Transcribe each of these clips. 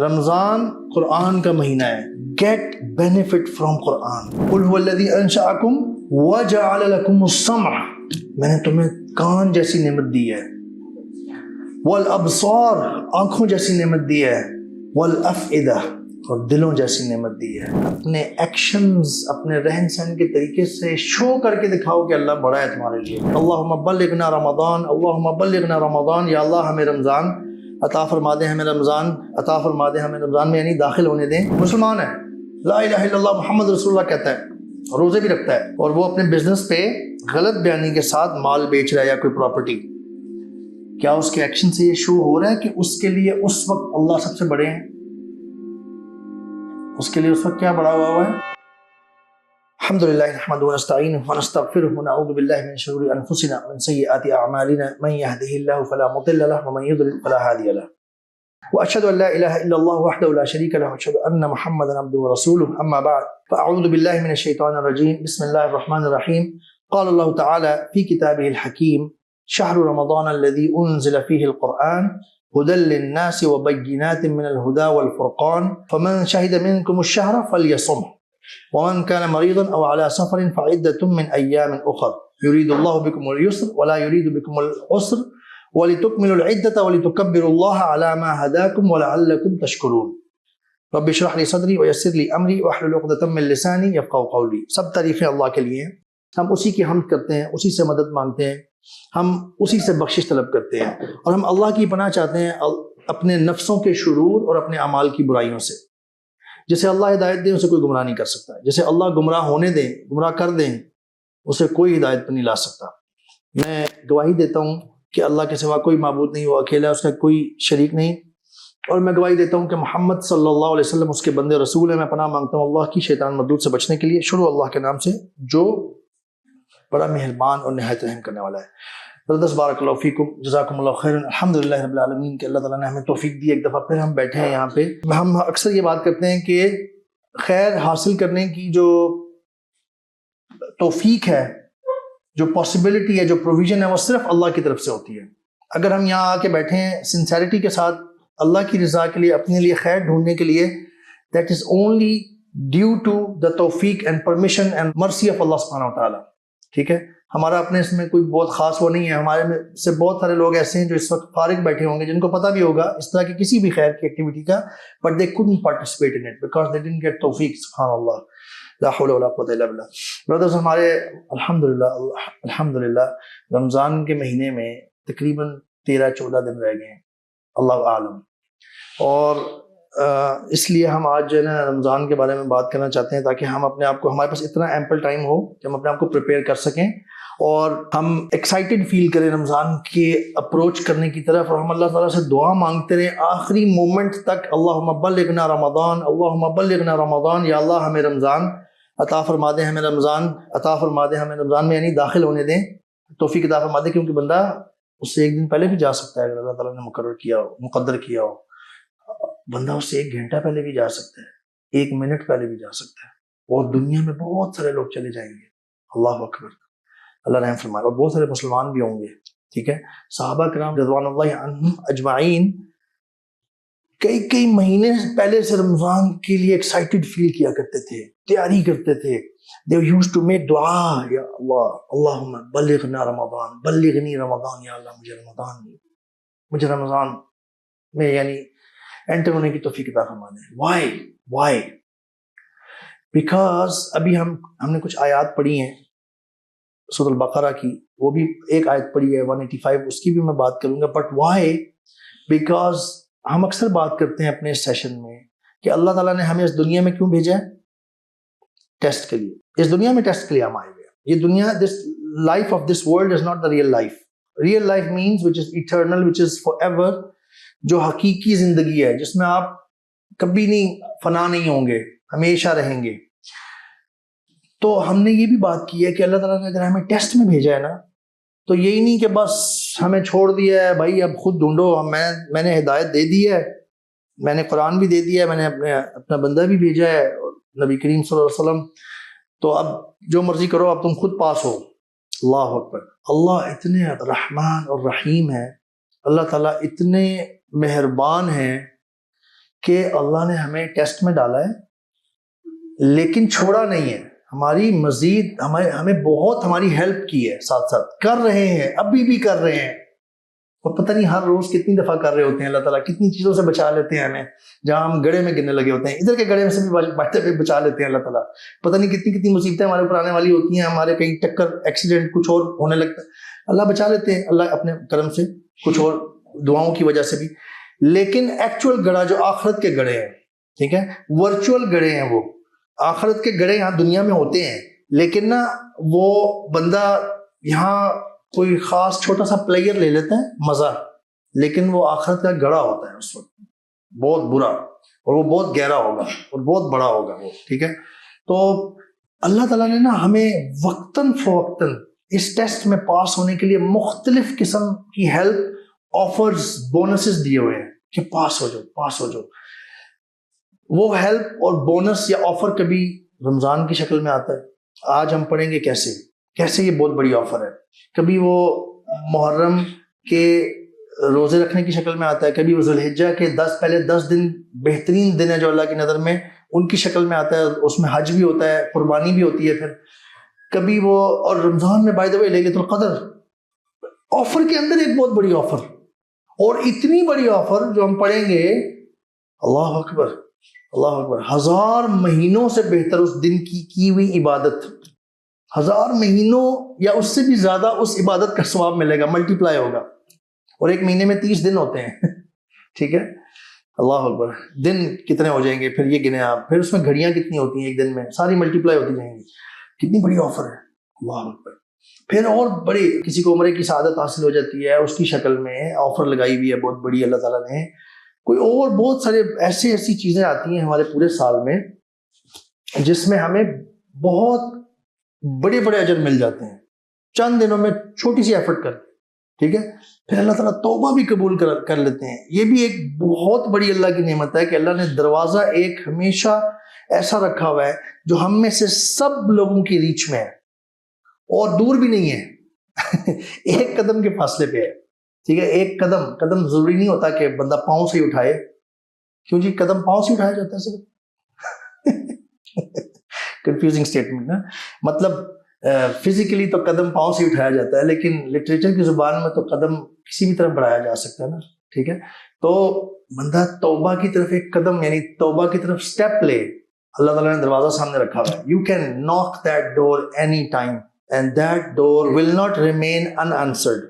رمضان قرآن کا مہینہ ہے. گیٹ بینیفٹ فرام قرآن. قل هو الذی انشأکم وجعل لکم السمع، میں نے تمہیں کان جیسی نعمت دی ہے، والابصار، آنکھوں جیسی نعمت دی ہے، والافئدہ، اور دلوں جیسی نعمت دی ہے. اپنے ایکشنز، اپنے رہن سہن کے طریقے سے شو کر کے دکھاؤ کہ اللہ بڑا ہے تمہارے لیے. اللہم بلغنا رمضان، اللہم بلغنا رمضان، یا اللہ ہمیں رمضان عطا فرما دیں، ہمیں رمضان عطا فرما دیں، ہمیں رمضان میں یعنی داخل ہونے دیں. مسلمان ہے، لا الہ الا اللہ محمد رسول اللہ کہتا ہے، روزے بھی رکھتا ہے، اور وہ اپنے بزنس پہ غلط بیانی کے ساتھ مال بیچ رہا ہے یا کوئی پراپرٹی، کیا اس کے ایکشن سے یہ شو ہو رہا ہے کہ اس کے لیے اس وقت اللہ سب سے بڑے ہیں؟ اس کے لیے اس وقت کیا بڑا ہوا ہے؟ الحمدللہ نحمدہ ونستعینہ ونستغفرہ ونعوذ باللہ من شرور انفسنا ومن سیئات اعمالنا من يهده الله فلا مضل له ومن يضلل فلا هادي له واشهد ان لا اله الا الله وحده لا شريك له واشهد ان محمدا عبده ورسوله. اما بعد فاعوذ باللہ من الشیطان الرجیم. بسم اللہ الرحمن الرحیم. قال اللہ تعالی فی کتابہ الحکیم شهر رمضان الذي انزل فيه القرآن هدى للناس وبينات من الهدى والفرقان فمن شهد منكم الشهر فليصمه ومن كان مريضا أو على سفر فعدة من أيام أخر يريد الله بكم اليسر ولا يريد بكم العسر ولتكملوا العدة ولتكبروا الله على ما هداكم ولعلكم تشكرون. رب اشرح لي صدري ويسر لي أمري واحلل عقدة من لساني يفقهوا قولي. سب تعریفیں اللہ کے لیے ہیں، ہم اسی کی حمد کرتے ہیں، اسی سے مدد مانگتے ہیں، ہم اسی سے بخشش طلب کرتے ہیں، اور ہم اللہ کی پناہ چاہتے ہیں اپنے نفسوں کے شرور اور اپنے اعمال کی برائیوں سے. جسے اللہ ہدایت دے اسے کوئی گمراہ نہیں کر سکتا، جسے اللہ گمراہ ہونے دیں، گمراہ کر دیں، اسے کوئی ہدایت پر نہیں لا سکتا. میں گواہی دیتا ہوں کہ اللہ کے سوا کوئی معبود نہیں، وہ اکیلا ہے، اس کا کوئی شریک نہیں، اور میں گواہی دیتا ہوں کہ محمد صلی اللہ علیہ وسلم اس کے بندے رسول ہیں. میں پناہ مانگتا ہوں اللہ کی شیطان مردود سے بچنے کے لیے. شروع اللہ کے نام سے جو بڑا مہربان اور نہایت رحم کرنے والا ہے. بردس بارک اللہ فیکم، جزاکم اللہ خیر. الحمدللہ رب العالمین کہ اللہ تعالیٰ نے ہمیں توفیق دی. ایک دفعہ پھر ہم بیٹھے ہیں یہاں پہ. ہم اکثر یہ بات کرتے ہیں کہ خیر حاصل کرنے کی جو توفیق ہے، جو پاسبلٹی ہے، جو پروویژن ہے، وہ صرف اللہ کی طرف سے ہوتی ہے. اگر ہم یہاں آ کے بیٹھے ہیں سنسیرٹی کے ساتھ اللہ کی رضا کے لیے، اپنے لیے خیر ڈھونڈنے کے لیے، that is only due to the توفیق and permission and mercy of اللہ سبحانہ و تعالیٰ. ٹھیک ہے، ہمارا اپنے اس میں کوئی بہت خاص وہ نہیں ہے. ہمارے میں سے بہت سارے لوگ ایسے ہیں جو اس وقت فارغ بیٹھے ہوں گے، جن کو پتہ بھی ہوگا اس طرح کی کسی بھی خیر کی ایکٹیویٹی کا، but they couldn't participate in it because they didn't get توفیق. سبحان اللہ، لا حول ولا قوۃ الا باللہ. برادرز، ہمارے الحمدللہ رمضان کے مہینے میں تقریباً 13-14 دن رہ گئے ہیں، اللہ عالم. اور اس لیے ہم آج جو ہے نا رمضان کے بارے میں بات کرنا چاہتے ہیں، تاکہ ہم اپنے آپ کو، ہمارے پاس اتنا ایمپل ٹائم ہو کہ ہم اپنے آپ کو پریپیئر کر سکیں اور ہم ایکسائٹیڈ فیل کریں رمضان کے اپروچ کرنے کی طرف، اور ہم اللہ تعالیٰ سے دعا مانگتے رہیں آخری مومنٹ تک. اللہم بلغنا رمضان، اللہم بلغنا رمضان، یا اللہ ہمیں رمضان عطا فرما دیں، ہمیں رمضان عطا فرما دیں، ہمیں رمضان میں یعنی داخل ہونے دیں، توفیق عطا فرما دیں. کیونکہ بندہ اس سے ایک دن پہلے بھی جا سکتا ہے اگر اللہ تعالیٰ نے مقدر کیا ہو. بندہ اس سے 1 گھنٹہ پہلے بھی جا سکتا ہے، 1 منٹ پہلے بھی جا سکتا ہے، اور دنیا میں بہت سارے لوگ چلے جائیں گے. اللہ اکبر، اللہ رحم فرمائے. اور بہت سارے مسلمان بھی ہوں گے. ٹھیک ہے، صحابہ کرام رضوان اللہ عنہم اجمعین کئی مہینے پہلے سے رمضان کے لیے ایکسائٹیڈ فیل کیا کرتے تھے، تیاری کرتے تھے. they used to make دعا، یا اللہ اللہم بلغنا رمضان، بلغنی رمضان، یا اللہ مجھے رمضان میں یعنی انٹر ہونے کی توفیق عطا فرما دیں. why because ابھی ہم نے کچھ آیات پڑھی ہیں سورۃ البقرہ کی، وہ بھی ایک آیت پڑھی ہے 185، اس کی بھی میں بات کروں گا. But why? بیکاز ہم اکثر بات کرتے ہیں اپنے اس سیشن میں کہ اللہ تعالیٰ نے ہمیں اس دنیا میں کیوں بھیجا ہے؟ ٹیسٹ کے لیے. اس دنیا میں ٹیسٹ کے لیے ہم آئے ہوئے ہیں. یہ دنیا، this life of this world is not the real life. Real life means which is eternal, which is for ever, جو حقیقی زندگی ہے، جس میں آپ کبھی نہیں فنا نہیں ہوں گے، ہمیشہ رہیں گے. تو ہم نے یہ بھی بات کی ہے کہ اللہ تعالیٰ نے اگر ہمیں ٹیسٹ میں بھیجا ہے نا، تو یہی نہیں کہ بس ہمیں چھوڑ دیا ہے بھائی اب خود ڈھونڈو. میں نے ہدایت دے دی ہے، میں نے قرآن بھی دے دیا ہے، میں نے اپنا بندہ بھی بھیجا ہے، نبی کریم صلی اللہ علیہ وسلم، تو اب جو مرضی کرو، اب تم خود پاس ہو. اللہ اکبر. اللہ اتنے رحمان اور رحیم ہے، اللہ تعالیٰ اتنے مہربان ہیں کہ اللہ نے ہمیں ٹیسٹ میں ڈالا ہے لیکن چھوڑا نہیں ہے، ہماری مزید ہمیں بہت ہماری ہیلپ کی ہے، ساتھ ساتھ کر رہے ہیں، ابھی بھی کر رہے ہیں، اور پتہ نہیں ہر روز کتنی دفعہ کر رہے ہوتے ہیں. اللہ تعالیٰ کتنی چیزوں سے بچا لیتے ہیں ہمیں، جہاں ہم گڑھے میں گرنے لگے ہوتے ہیں ادھر کے گڑھے میں سے بھی بچا لیتے ہیں اللہ تعالیٰ. پتہ نہیں کتنی مصیبتیں ہمارے اوپر آنے والی ہوتی ہیں، ہمارے کہیں ٹکر ایکسیڈنٹ کچھ اور ہونے لگتا ہے، اللہ بچا لیتے ہیں اللہ اپنے کرم سے، کچھ اور دعاؤں کی وجہ سے بھی. لیکن ایکچوئل گڑھا جو آخرت کے گڑھے ہیں، ٹھیک ہے، ورچوئل گڑھے ہیں، وہ آخرت کے گڑھے یہاں دنیا میں ہوتے ہیں، لیکن نا وہ بندہ یہاں کوئی خاص چھوٹا سا پلیئر لے لیتا ہے مزہ، لیکن وہ آخرت کا گڑھا ہوتا ہے اس وقت بہت برا، اور وہ بہت گہرا ہوگا اور بہت بڑا ہوگا وہ، ٹھیک ہے. تو اللہ تعالیٰ نے نا ہمیں وقتاً فوقتاً اس ٹیسٹ میں پاس ہونے کے لیے مختلف قسم کی ہیلپ آفرز بونسز دیے ہوئے ہیں کہ پاس ہو جاؤ. وہ ہیلپ اور بونس یا آفر کبھی رمضان کی شکل میں آتا ہے، آج ہم پڑھیں گے کیسے یہ بہت بڑی آفر ہے. کبھی وہ محرم کے روزے رکھنے کی شکل میں آتا ہے، کبھی وہ ذوالحجہ کے پہلے 10 دن بہترین دن ہے جو اللہ کی نظر میں، ان کی شکل میں آتا ہے، اس میں حج بھی ہوتا ہے، قربانی بھی ہوتی ہے. پھر کبھی وہ، اور رمضان میں بائی دا وے لیلۃ القدر آفر کے اندر ایک بہت بڑی آفر، اور اتنی بڑی آفر جو ہم پڑھیں گے، اللہ اکبر اللہ اکبر، 1000 مہینوں سے بہتر اس دن کی ہوئی عبادت، 1000 مہینوں یا اس سے بھی زیادہ اس عبادت کا ثواب ملے گا، ملٹی پلائی ہوگا. اور ایک مہینے میں 30 دن ہوتے ہیں ٹھیک ہے، اللہ اکبر، دن کتنے ہو جائیں گے پھر یہ گنے آپ، پھر اس میں گھڑیاں کتنی ہوتی ہیں ایک دن میں، ساری ملٹی پلائی ہوتی جائیں گی. کتنی بڑی آفر ہے، اللہ اکبر. پھر اور بڑی، کسی کو عمرے کی سعادت حاصل ہو جاتی ہے، اس کی شکل میں آفر لگائی ہوئی ہے بہت بڑی اللہ تعالیٰ نے. کوئی اور بہت سارے ایسی چیزیں آتی ہیں ہمارے پورے سال میں جس میں ہمیں بہت بڑے اجر مل جاتے ہیں چند دنوں میں، چھوٹی سی ایفرٹ کر کے، ٹھیک ہے. پھر اللہ تعالیٰ توبہ بھی قبول کر لیتے ہیں. یہ بھی ایک بہت بڑی اللہ کی نعمت ہے کہ اللہ نے دروازہ ایک ہمیشہ ایسا رکھا ہوا ہے جو ہم میں سے سب لوگوں کی ریچ میں ہے اور دور بھی نہیں ہے ایک قدم کے فاصلے پہ ہے، ٹھیک ہے. ایک قدم ضروری نہیں ہوتا کہ بندہ پاؤں سے ہی اٹھائے. کیوں جی، قدم پاؤں سے اٹھایا جاتا ہے صرف کنفیوزنگ اسٹیٹمنٹ نا، مطلب فزیکلی تو قدم پاؤں سے اٹھایا جاتا ہے، لیکن لٹریچر کی زبان میں تو قدم کسی بھی طرف بڑھایا جا سکتا ہے نا، ٹھیک ہے. تو بندہ توبہ کی طرف ایک قدم، یعنی توبہ کی طرف سٹیپ لے، اللہ تعالیٰ نے دروازہ سامنے رکھا ہوا ہے. یو کین ناک that door any time and that door will not remain in answered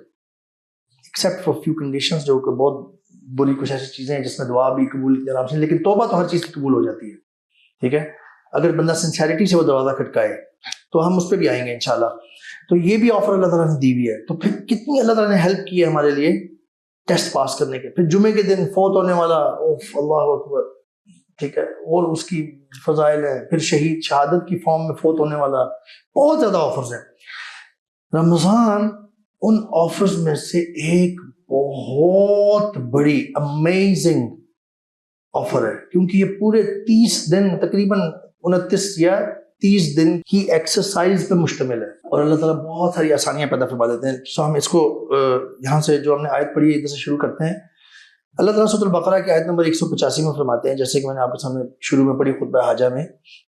except for few conditions, جو کہ بہت بری کچھ ایسی چیزیں ہیں جس میں دعا بھی قبول کی آرام سے، لیکن توبہ تو ہر چیز کی قبول ہو جاتی ہے، ٹھیک ہے. اگر بندہ سنسیریٹی سے وہ دروازہ کھٹکائے تو ہم اس پہ بھی آئیں گے انشاءاللہ. تو یہ بھی آفر اللہ تعالیٰ نے دی ہوئی ہے. تو پھر کتنی اللہ تعالیٰ نے ہیلپ کی ہے ہمارے لیے ٹیسٹ پاس کرنے کے. پھر جمعے کے دن فوت ہونے والا، اللہ اکبر، ٹھیک ہے، اور اس کی فضائل ہے. پھر شہادت کی فارم میں فوت ہونے والا، بہت زیادہ آفرز ہیں. رمضان ان آفرز میں سے ایک بہت بڑی امیزنگ آفر ہے، کیونکہ یہ پورے 30 دن، تقریباً 29 یا 30 دن کی ایکسرسائز پہ مشتمل ہے، اور اللہ تعالیٰ بہت ساری آسانیاں پیدا فرما دیتے ہیں. سو ہم اس کو یہاں سے جو ہم نے آیت پڑھی ہے ادھر سے شروع کرتے ہیں. اللہ تعالیٰ سورۃ البقرہ کی آیت نمبر 185 میں فرماتے ہیں، جیسے کہ میں نے آپ کے سامنے شروع میں پڑھی خطبہ حاجہ میں،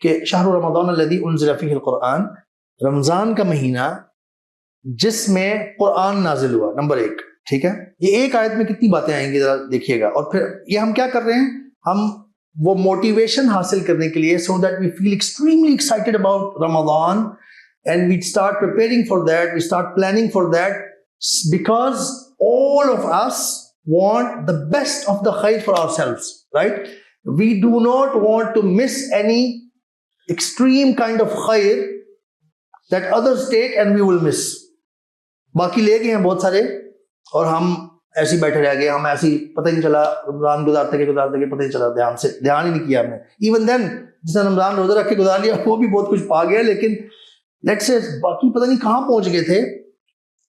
کہ شہر رمضان الذی انزل فیہ القرآن، رمضان کا مہینہ جس میں قرآن نازل ہوا، نمبر 1، ٹھیک ہے. یہ ایک آیت میں کتنی باتیں آئیں گی ذرا دیکھیے گا. اور پھر یہ ہم کیا کر رہے ہیں، ہم وہ موٹیویشن حاصل کرنے کے لیے، so that we feel extremely excited about Ramadan and we start preparing for that, we start planning for that, because all of us want the best of the khair for ourselves, right? We do not want to miss any extreme kind of khair that others take and we will miss. باقی لے گئے ہیں بہت سارے اور ہم ایسے ہی بیٹھے رہ گئے، ہم ایسے ہی پتہ ہی نہیں چلا، رمضان گزارتے گئے پتہ نہیں چلا، دھیان ہی نہیں کیا ہم نے. ایون دین جس نے رمضان روزہ رکھ کے گزار لیا وہ بھی بہت کچھ پا گیا، لیکن لیٹس سے باقی پتہ نہیں کہاں پہنچ گئے تھے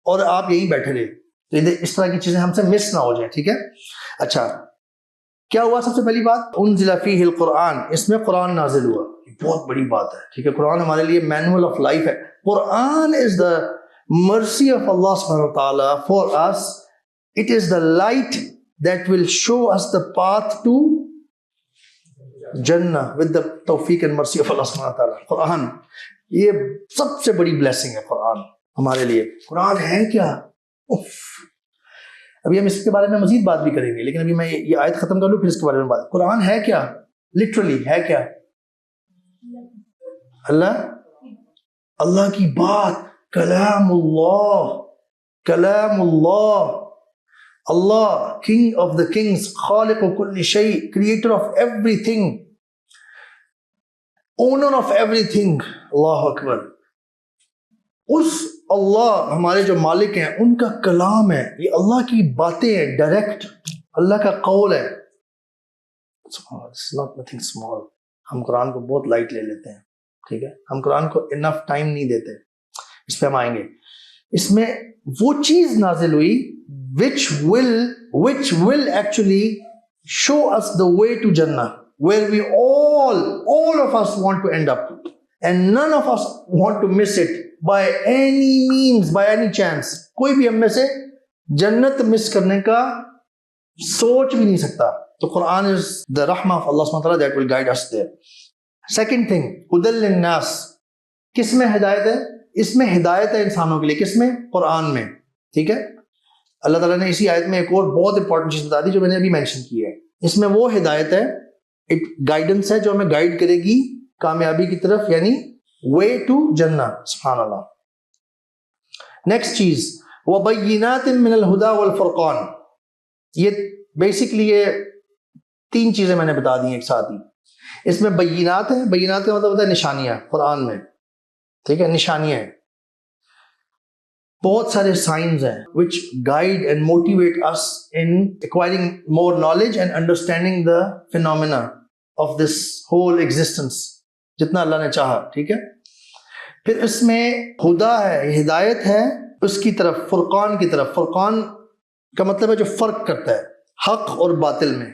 اور آپ یہی بیٹھے رہے. تو اس طرح کی چیزیں ہم سے مس نہ ہو جائیں، ٹھیک ہے. اچھا، کیا ہوا؟ سب سے پہلی بات، انزل فیہ القرآن، اس میں قرآن نازل ہوا. یہ بہت بڑی بات ہے، ٹھیک ہے. قرآن ہمارے لیے مینول آف لائف ہے. قرآن از دا mercy of Allah subhanahu wa ta'ala for us. It is the light that will show us the path to جنہ with the توفیق and mercy of Allah سبحانہ تعالیٰ. قرآن یہ سب سے بڑی بلیسنگ ہے قرآن ہمارے لیے. قرآن ہے کیا؟ ابھی ہم اس کے بارے میں مزید بات بھی کریں گے، لیکن ابھی میں یہ آیت ختم کر لوں پھر اس کے بارے میں بات. قرآن ہے کیا؟ لٹرلی ہے کیا؟ اللہ کی بات، کلام اللہ، کلام اللہ. اللہ کنگ آف دا کنگز، خالق کل شیء، creator of everything, owner of everything. اللہ اکبر. اس اللہ ہمارے جو مالک ہیں ان کا کلام ہے، یہ اللہ کی باتیں ہیں، ڈائریکٹ اللہ کا قول ہے. nothing small. ہم قرآن کو بہت لائٹ لے لیتے ہیں، ٹھیک ہے. ہم قرآن کو انف ٹائم نہیں دیتے. اس پہ ہم آئیں گے. اس میں وہ چیز نازل ہوئی which will actually show us the way to Jannah, where we all of us want to end up, and none of us want to miss it by any means, by any chance. کوئی بھی ہم میں سے جنت مس کرنے کا سوچ بھی نہیں سکتا. تو قرآن is the rahmah of Allah subhanahu wa ta'ala that will guide us there. Second thing, ہدی للناس. کس میں ہدایت ہے؟ اس میں ہدایت ہے انسانوں کے لیے. کس میں؟ قرآن میں. ٹھیک ہے. اللہ تعالیٰ نے اسی آیت میں ایک اور بہت امپورٹنٹ چیز بتا دی جو میں نے ابھی مینشن کی ہے. اس میں وہ ہدایت ہے، ایک گائیڈنس ہے جو ہمیں گائیڈ کرے گی کامیابی کی طرف، یعنی way to جنہ. سبحان اللہ. نیکسٹ چیز وَبَيِّنَاتٍ مِّنَ الْهُدَى وَالْفُرْقَانِ. یہ بیسکلی یہ تین چیزیں میں نے بتا دی ہیں ایک ساتھ ہی. اس میں بینات ہیں. بینات کا مطلب ہوتا ہے نشانیاں قرآن میں. ٹھیک ہے، نشانیاں ہیں. بہت سارے سائنز ہیں which guide and motivate us in acquiring more knowledge and understanding the phenomena of this whole existence جتنا اللہ نے چاہا. ٹھیک ہے. پھر اس میں ہدا ہے، ہدایت ہے اس کی طرف، فرقان کی طرف. فرقان کا مطلب ہے جو فرق کرتا ہے حق اور باطل میں،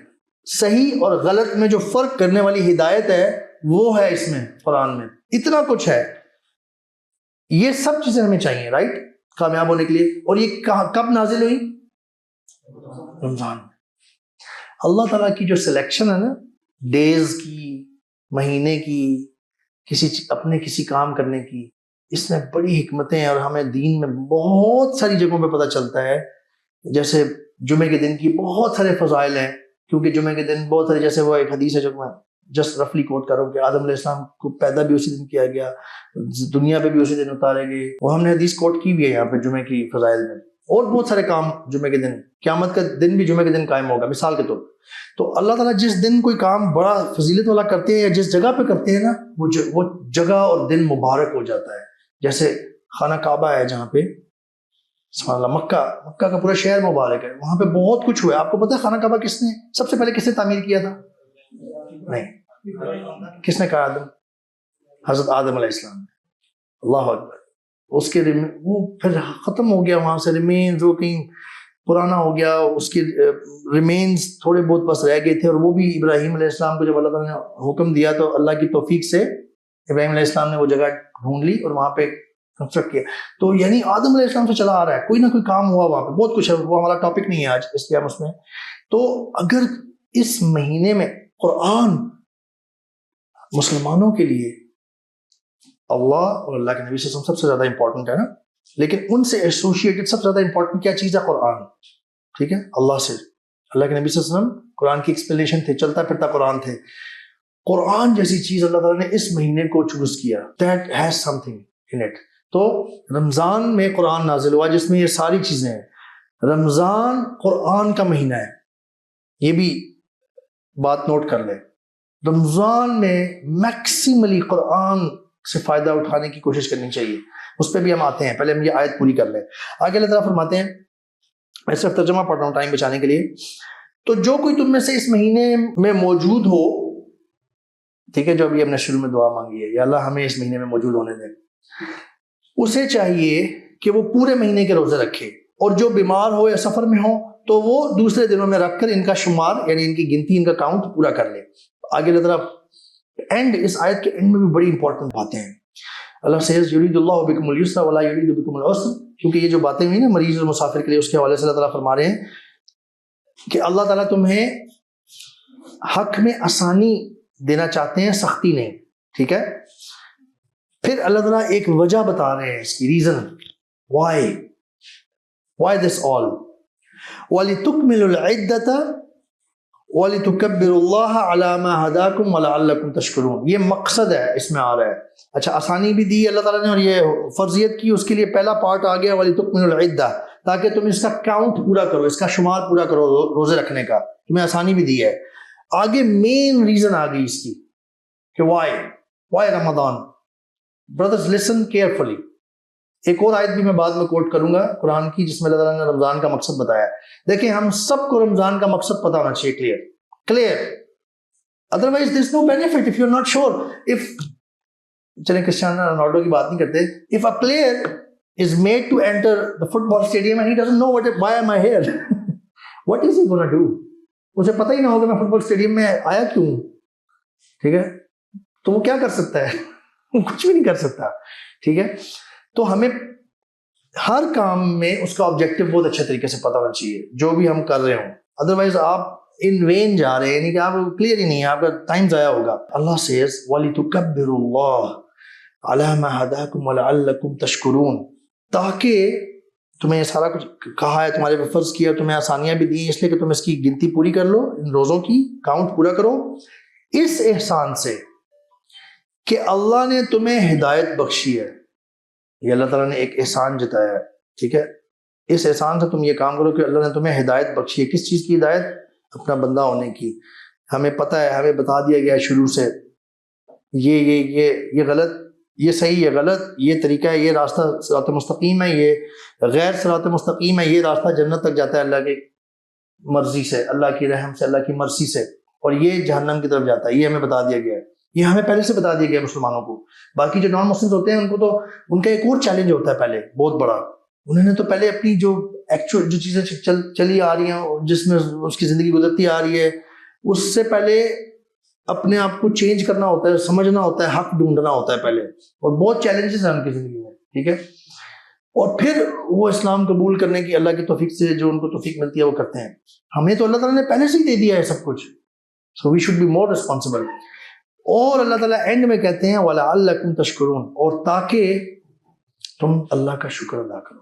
صحیح اور غلط میں جو فرق کرنے والی ہدایت ہے وہ ہے اس میں قرآن میں. اتنا کچھ ہے. یہ سب چیزیں ہمیں چاہیے رائٹ کامیاب ہونے کے لیے. اور یہ کب نازل ہوئی؟ رمضان میں. اللہ تعالیٰ کی جو سلیکشن ہے نا، ڈیز کی، مہینے کی، کسی کام کرنے کی، اس میں بڑی حکمتیں ہیں. اور ہمیں دین میں بہت ساری جگہوں پہ پتہ چلتا ہے. جیسے جمعے کے دن کی بہت سارے فضائل ہیں، کیونکہ جمعے کے دن بہت سارے، جیسے وہ ایک حدیث ہے جو میں جسٹ رفلی کوٹ کر رہا ہوں کہ آدم علیہ السلام کو پیدا بھی اسی دن کیا گیا، دنیا پہ بھی اسی دن اتارے گئے. وہ ہم نے حدیث کوٹ کی بھی ہے یہاں پہ جمعے کی فضائل میں. اور بہت سارے کام جمعے کے دن، قیامت کا دن بھی جمعے کے دن قائم ہوگا مثال کے طور. تو اللہ تعالیٰ جس دن کوئی کام بڑا فضیلت والا کرتے ہیں یا جس جگہ پہ کرتے ہیں نا، وہ جگہ اور دن مبارک ہو جاتا ہے. جیسے خانہ کعبہ ہے جہاں پہ، سبحان اللہ، مکہ کا پورا شہر مبارک ہے، وہاں پہ بہت کچھ ہوا ہے. آپ کو پتہ ہے خانہ کعبہ کس نے سب سے پہلے کس نے تعمیر کیا تھا؟ نہیں، کس نے کہا؟ آدم، حضرت آدم علیہ السلام نے. اللہ اکبر. اس کے وہ پھر ختم ہو گیا وہاں سے، ریمینز وہ کہیں پرانا ہو گیا، اس کے ریمینز تھوڑے بہت بس رہ گئے تھے. اور وہ بھی ابراہیم علیہ السلام کو جب اللہ تعالیٰ نے حکم دیا تو اللہ کی توفیق سے ابراہیم علیہ السلام نے وہ جگہ ڈھونڈ لی اور وہاں پہ کنسٹرکٹ کیا. تو یعنی آدم علیہ السلام سے چلا آ رہا ہے، کوئی نہ کوئی کام ہوا وہاں پہ، بہت کچھ ہے. وہ ہمارا ٹاپک نہیں ہے آج، اس لیے ہم اس میں. تو اگر اس مہینے میں قرآن مسلمانوں کے لیے، اللہ اور اللہ کے نبی صلی اللہ علیہ وسلم سب سے زیادہ امپورٹنٹ ہے نا، لیکن ان سے ایسوسیٹڈ سب سے زیادہ امپورٹنٹ کیا چیز ہے؟ قرآن. ٹھیک ہے. اللہ سے، اللہ کے نبی صلی اللہ علیہ وسلم قرآن کی ایکسپلینیشن تھے، چلتا پھرتا قرآن تھے. قرآن جیسی چیز اللہ تعالیٰ نے اس مہینے کو چوز کیا، that has some thing in it. تو رمضان میں قرآن نازل ہوا جس میں یہ ساری چیزیں ہیں. رمضان قرآن کا مہینہ ہے، یہ بھی بات نوٹ کر لیں. رمضان میں میکسیملی قرآن سے فائدہ اٹھانے کی کوشش کرنی چاہیے. اس پہ بھی ہم آتے ہیں، پہلے ہم یہ آیت پوری کر لیں. آگے اللہ تعالیٰ فرماتے ہیں، میں صرف ترجمہ پڑھ رہا ہوں ٹائم بچانے کے لیے. تو جو کوئی تم میں سے اس مہینے میں موجود ہو، ٹھیک ہے، جو ابھی ہم نے شروع میں دعا مانگی ہے، یا اللہ ہمیں اس مہینے میں موجود ہونے دیں، اسے چاہیے کہ وہ پورے مہینے کے روزے رکھے. اور جو بیمار ہو یا سفر میں ہو تو وہ دوسرے دنوں میں رکھ کر ان کا شمار، یعنی ان کی گنتی، ان کا کاؤنٹ پورا کر لے. آگے اللہ تعالیٰ اس آیت کے اینڈ میں بھی بڑی امپورٹنٹ باتیں ہیں. اللہ سیز یرید اللہ بکم اليسر ولا یرید بکم العسر. کیونکہ یہ جو باتیں ہوئی نا مریض اور مسافر کے لیے، اس کے حوالے سے اللہ تعالیٰ فرما رہے ہیں کہ اللہ تعالیٰ تمہیں حق میں آسانی دینا چاہتے ہیں, سختی نہیں. ٹھیک ہے, پھر اللہ تعالیٰ ایک وجہ بتا رہے ہیں اس کی ریزن, why this all. وَلِتُكْمِلُوا الْعِدَّةَ وَلِتُكَبِّرُوا اللَّهَ عَلَى مَا هَدَاكُمْ وَلَعَلَّكُمْ تَشْكُرُونَ. یہ مقصد ہے اس میں آ رہا ہے. اچھا, آسانی بھی دی اللہ تعالیٰ نے اور یہ فرضیت کی, اس کے لیے پہلا پارٹ آ گیا وَلِتُكْمِلُوا الْعِدَّةَ, تاکہ تم اس کا کاؤنٹ پورا کرو, اس کا شمار پورا کرو روزے رکھنے کا. تمہیں آسانی بھی دی ہے. آگے مین ریزن آ گئی اس کی کہ why Ramzan. Brothers listen carefully. ایک اور آیت بھی میں بعد میں کوٹ کروں گا قرآن کی, جس میں اللہ تعالیٰ نے رمضان کا مقصد بتایا ہے. دیکھیں, ہم سب کو رمضان کا مقصد پتا ہونا چاہیے, clear. Otherwise there is no benefit if you are not sure. If چلیں کرسٹیانو رونالڈو کی بات نہیں کرتے, if a player is made to enter the football stadium and he doesn't know why am I here, what is he gonna do. اسے پتہ ہی نہ ہوگا میں فٹ بال اسٹیڈیم میں آیا کیوں. ٹھیک ہے, تو وہ کیا کر سکتا ہے, کچھ بھی نہیں کر سکتا. ٹھیک ہے, تو ہمیں ہر کام میں اس کا آبجیکٹو بہت اچھے طریقے سے پتا ہونا چاہیے جو بھی ہم کر رہے ہوں. ادروائز آپ ان وین جا رہے ہیں, یعنی کہ آپ کلیئر ہی نہیں ہے, آپ کا ٹائم ضائع ہوگا. اللہ سیز وَلِتُكَبِّرُوا اللَّهَ عَلَى مَا هَدَاكُمْ وَلَعَلَّكُمْ تَشْكُرُونَ, تاکہ تمہیں یہ سارا کچھ کہا ہے, تمہارے پہ فرض کیا, تمہیں آسانیاں بھی دی, اس لیے کہ تم اس کی گنتی پوری کر لو, ان روزوں کی کاؤنٹ پورا کرو, اس احسان سے کہ اللہ نے تمہیں ہدایت بخشی ہے. یہ اللہ تعالیٰ نے ایک احسان جتایا ہے. ٹھیک ہے, اس احسان سے تم یہ کام کرو کہ اللہ نے تمہیں ہدایت بخشی ہے. کس چیز کی ہدایت؟ اپنا بندہ ہونے کی. ہمیں پتہ ہے, ہمیں بتا دیا گیا ہے شروع سے یہ غلط, یہ صحیح, یہ غلط, یہ طریقہ ہے, یہ راستہ صراط مستقیم ہے, یہ غیر صراط مستقیم ہے, یہ راستہ جنت تک جاتا ہے اللہ کی مرضی سے, اللہ کی رحم سے, اللہ کی مرضی سے, اور یہ جہنم کی طرف جاتا ہے. یہ ہمیں بتا دیا گیا ہے, یہ ہمیں پہلے سے بتا دیا گیا مسلمانوں کو. باقی جو نان مسلمز ہوتے ہیں ان کو تو ان کا ایک اور چیلنج ہوتا ہے پہلے, بہت بڑا. انہوں نے تو پہلے اپنی جو ایکچوئل جو چیزیں چلی آ رہی ہیں, جس میں اس کی زندگی گزرتی آ رہی ہے, اس سے پہلے اپنے آپ کو چینج کرنا ہوتا ہے, سمجھنا ہوتا ہے, حق ڈھونڈنا ہوتا ہے پہلے, اور بہت چیلنجز ہیں ان کی زندگی میں. ٹھیک ہے, اور پھر وہ اسلام قبول کرنے کی اللہ کی توفیق سے جو ان کو توفیق ملتی ہے وہ کرتے ہیں. ہمیں تو اللہ تعالیٰ نے پہلے سے ہی دے دیا ہے سب کچھ, so we should be more responsible. اور اللہ تعالیٰ اینڈ میں کہتے ہیں وَلَعَلَّكُمْ تَشْكُرُونَ, اور تاکہ تم اللہ کا شکر ادا کرو,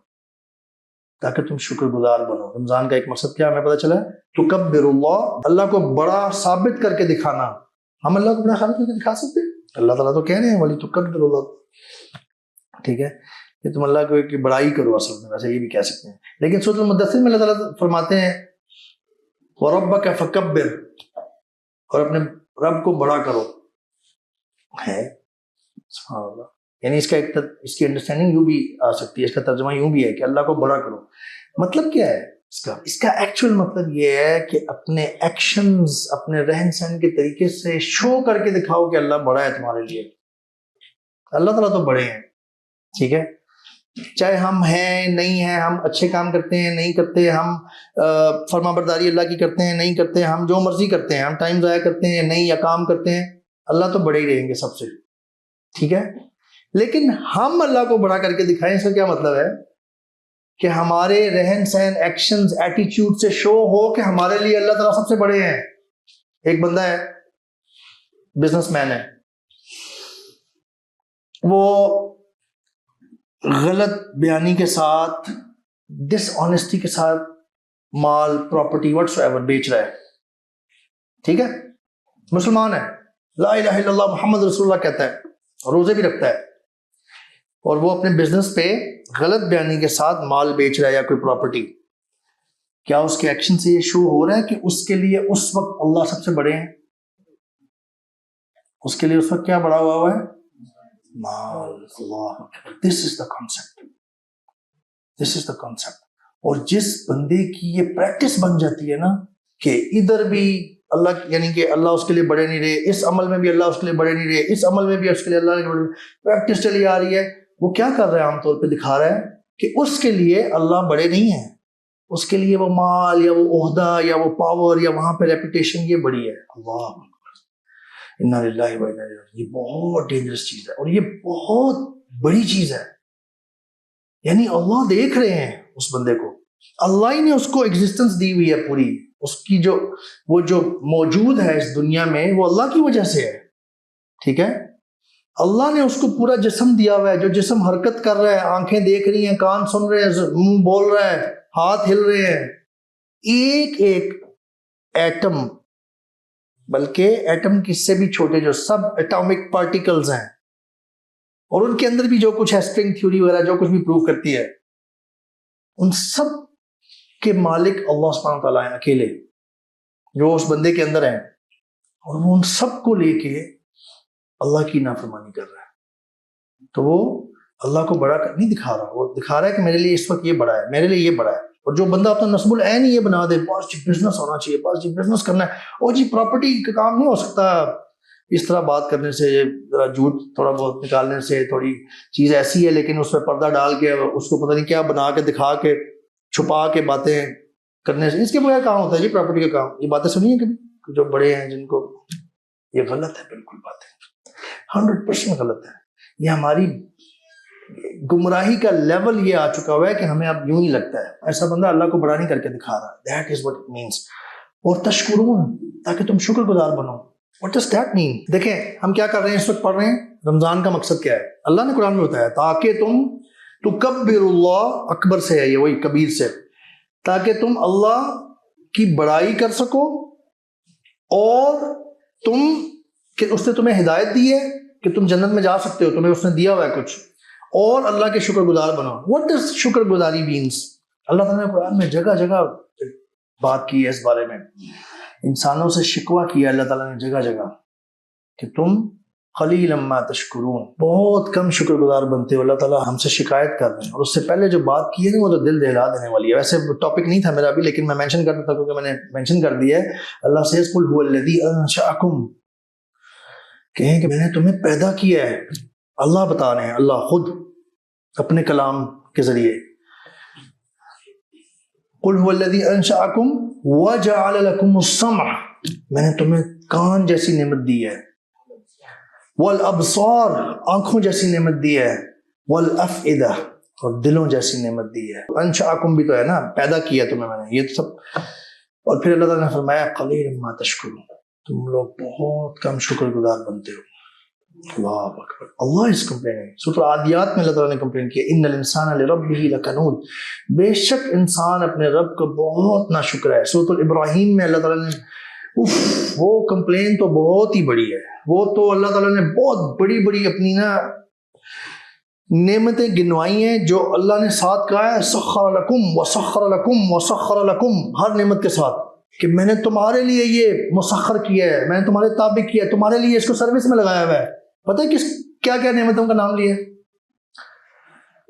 تاکہ تم شکر گزار بنو. رمضان کا ایک مقصد کیا ہمیں پتہ چلا ہے, تُكَبِّرُ اللَّهَ, اللہ کو بڑا ثابت کر کے دکھانا. ہم اللہ کو بڑا ثابت کر کے دکھا سکتے ہیں؟ اللہ تعالیٰ تو کہہ رہے ہیں وَلِتُكَبِّرُ اللَّهَ. ٹھیک ہے, کہ تم اللہ کو کی بڑائی کرو, اصل میں ویسے یہ بھی کہہ سکتے ہیں. لیکن سورۃ المدثر میں اللہ تعالیٰ فرماتے ہیں وَرَبَّكَ فَكَبِّرْ, اور اپنے رب کو بڑا کرو. ہے سبحان اللہ, یعنی اس کا ایک اس کی انڈرسٹینڈنگ یوں بھی آ سکتی ہے, اس کا ترجمہ یوں بھی ہے کہ اللہ کو بڑا کرو. مطلب کیا ہے اس کا ایکچوئل مطلب یہ ہے کہ اپنے ایکشنز, اپنے رہن سہن کے طریقے سے شو کر کے دکھاؤ کہ اللہ بڑا ہے تمہارے لیے. اللہ تعالیٰ تو بڑے ہیں. ٹھیک ہے, چاہے ہم ہیں نہیں ہیں, ہم اچھے کام کرتے ہیں نہیں کرتے, ہم فرما برداری اللہ کی کرتے ہیں نہیں کرتے, ہم جو مرضی کرتے ہیں, ہم ٹائم ضائع کرتے ہیں نہیں یا کام کرتے ہیں, اللہ تو بڑے ہی رہیں گے سب سے. ٹھیک ہے, لیکن ہم اللہ کو بڑا کر کے دکھائیں, اس کا کیا مطلب ہے کہ ہمارے رہن سہن, ایکشنز, ایٹیچیوڈ سے شو ہو کہ ہمارے لیے اللہ تعالیٰ سب سے بڑے ہیں. ایک بندہ ہے, بزنس مین ہے, وہ غلط بیانی کے ساتھ, ڈس آنیسٹی کے ساتھ مال, پراپرٹی, وٹس ایور بیچ رہا ہے. ٹھیک ہے, مسلمان ہے, لا الہ الا اللہ محمد رسول اللہ کہتا ہے, روزے بھی رکھتا ہے, اور وہ اپنے بزنس پہ غلط بیانی کے ساتھ مال بیچ رہا ہے یا کوئی پراپرٹی. کیا اس کے ایکشن سے یہ شو ہو رہا ہے کہ اس کے لیے اس وقت اللہ سب سے بڑے ہیں؟ اس کے لیے اس وقت کیا بڑا ہوا ہے؟ مال. اللہ, this is the concept, this is the concept. اور جس بندے کی یہ پریکٹس بن جاتی ہے نا کہ ادھر بھی اللہ, یعنی کہ اللہ اس کے لیے بڑے نہیں رہے, اس عمل میں بھی اللہ اس کے لیے بڑے نہیں رہے, اس عمل میں بھی اس کے لیے اللہ نے بڑے, پریکٹس چلی آ رہی ہے, وہ کیا کر رہا ہے عام طور پہ دکھا رہا ہے کہ اس کے لیے اللہ بڑے نہیں ہیں, اس کے لیے وہ مال یا وہ عہدہ یا وہ پاور یا وہاں پہ ریپوٹیشن یہ بڑی ہے. اللہ انا للہ و انا الیہ راجعون. یہ بہت ڈینجرس چیز ہے اور یہ بہت بڑی چیز ہے. یعنی اللہ دیکھ رہے ہیں اس بندے کو, اللہ ہی نے اس کو ایگزسٹنس دی ہوئی ہے پوری. اس کی وہ جو موجود ہے اس دنیا میں وہ اللہ کی وجہ سے ہے. ٹھیک ہے. اللہ نے اس کو پورا جسم دیا ہوا ہے, جو جسم حرکت کر رہا ہے, آنکھیں دیکھ رہی ہیں, کان سن رہے ہیں, منہ بول رہا ہے, ہاتھ ہل رہے ہیں. ایک ایک ایٹم, بلکہ ایٹم کس سے بھی چھوٹے جو سب ایٹامک پارٹیکلز ہیں, اور ان کے اندر بھی جو کچھ ہے اسٹرنگ تھیوری وغیرہ جو کچھ بھی پروو کرتی ہے, ان سب کے مالک اللہ سبحانہ وتعالیٰ ہیں اکیلے, جو اس بندے کے اندر ہیں, اور وہ ان سب کو لے کے اللہ کی نافرمانی کر رہا ہے. تو وہ اللہ کو بڑا نہیں دکھا رہا, وہ دکھا رہا ہے کہ میرے لیے اس وقت یہ بڑا ہے, میرے لیے یہ بڑا ہے. اور جو بندہ اپنا نصب العین یہ بنا دے, بس جی بزنس ہونا چاہیے, بس جی بزنس کرنا ہے, اور جی پراپرٹی کا کام نہیں ہو سکتا اس طرح بات کرنے سے, ذرا جھوٹ تھوڑا بہت نکالنے سے, تھوڑی چیز ایسی ہے لیکن اس پہ پردہ ڈال کے اس کو پتہ نہیں کیا بنا کے دکھا کے چھپا کے باتیں کرنے سے, اس کے بغیر کام ہوتا ہے جی پراپرٹی کا کام. یہ باتیں سنی ہیں کبھی جو بڑے ہیں جن کو, یہ غلط ہے, بالکل باتیں 100% غلط ہے. یہ ہماری گمراہی کا لیول یہ آ چکا ہوا ہے کہ ہمیں اب یوں ہی لگتا ہے ایسا بندہ اللہ کو بڑا نہیں کر کے دکھا رہا. That is what it means. اور تشکرون, تاکہ تم شکر گزار بنو. واٹ ڈز دیٹ مین؟ دیکھیں ہم کیا کر رہے ہیں اس وقت, پڑھ رہے ہیں رمضان کا مقصد کیا ہے, اللہ نے قرآن میں بتایا تاکہ تم تکبر اللہ, اکبر سے ہے یہ, وہی کبیر سے, تاکہ تم اللہ کی بڑائی کر سکو, اور تم کہ اس نے تمہیں ہدایت دی ہے کہ تم جنت میں جا سکتے ہو, تمہیں اس نے دیا ہوا ہے کچھ, اور اللہ کے شکر گزار بنو. واٹ ڈز شکر گزاری مینس؟ اللہ تعالیٰ نے قرآن میں جگہ جگہ بات کی ہے اس بارے میں, انسانوں سے شکوہ کیا اللہ تعالیٰ نے جگہ جگہ کہ تم قلیلا ما تشکرون, بہت کم شکر گزار بنتے ہو. اللہ تعالیٰ ہم سے شکایت کر رہے ہیں. اور اس سے پہلے جو بات کی ہے نا وہ تو دل دہلا دینے والی ہے. ویسے ٹاپک نہیں تھا میرا ابھی, لیکن میں مینشن کرتا تھا کیونکہ میں نے مینشن کر دیا ہے. اللہ سے قل هو الذی انشأکم, کہیں کہ میں نے تمہیں پیدا کیا ہے. اللہ بتا رہے ہیں, اللہ خود اپنے کلام کے ذریعے, قل هو الذی انشأکم وجعل لکم السمع, میں نے تمہیں کان جیسی نعمت دی ہے, والابصار, آنکھوں جیسی نعمت دی ہے, والافئدہ, اور دلوں جیسی نعمت دی ہے. انشأکم بھی تو ہے نا, پیدا کیا تمہیں میں نے, یہ تو سب. اور پھر اللہ تعالیٰ نے فرمایا قلیلا ما تشکرون, تم لوگ بہت کم شکر گزار بنتے ہو. اللہ اکبر. اللہ اس کمپلیننگ, سورۃ العادیات میں اللہ تعالیٰ نے کمپلین کیا, ان الانسان لربہ لکنود, بے شک انسان اپنے رب کا بہت ناشکر ہے. سورۃ الابراہیم میں اللہ تعالیٰ نے وہ کمپلین تو بہت ہی بڑی ہے, وہ تو اللہ تعالیٰ نے بہت بڑی بڑی اپنی نا نعمتیں گنوائی ہیں جو اللہ نے ساتھ کہا ہے, سخر لکم وسخر لکم وسخر لکم, ہر نعمت کے ساتھ کہ میں نے تمہارے لیے یہ مسخر کیا ہے, میں نے تمہارے تابع کیا ہے, تمہارے لیے اس کو سروس میں لگایا ہوا ہے. پتہ ہے کس کیا کیا نعمتوں کا نام لیا ہے؟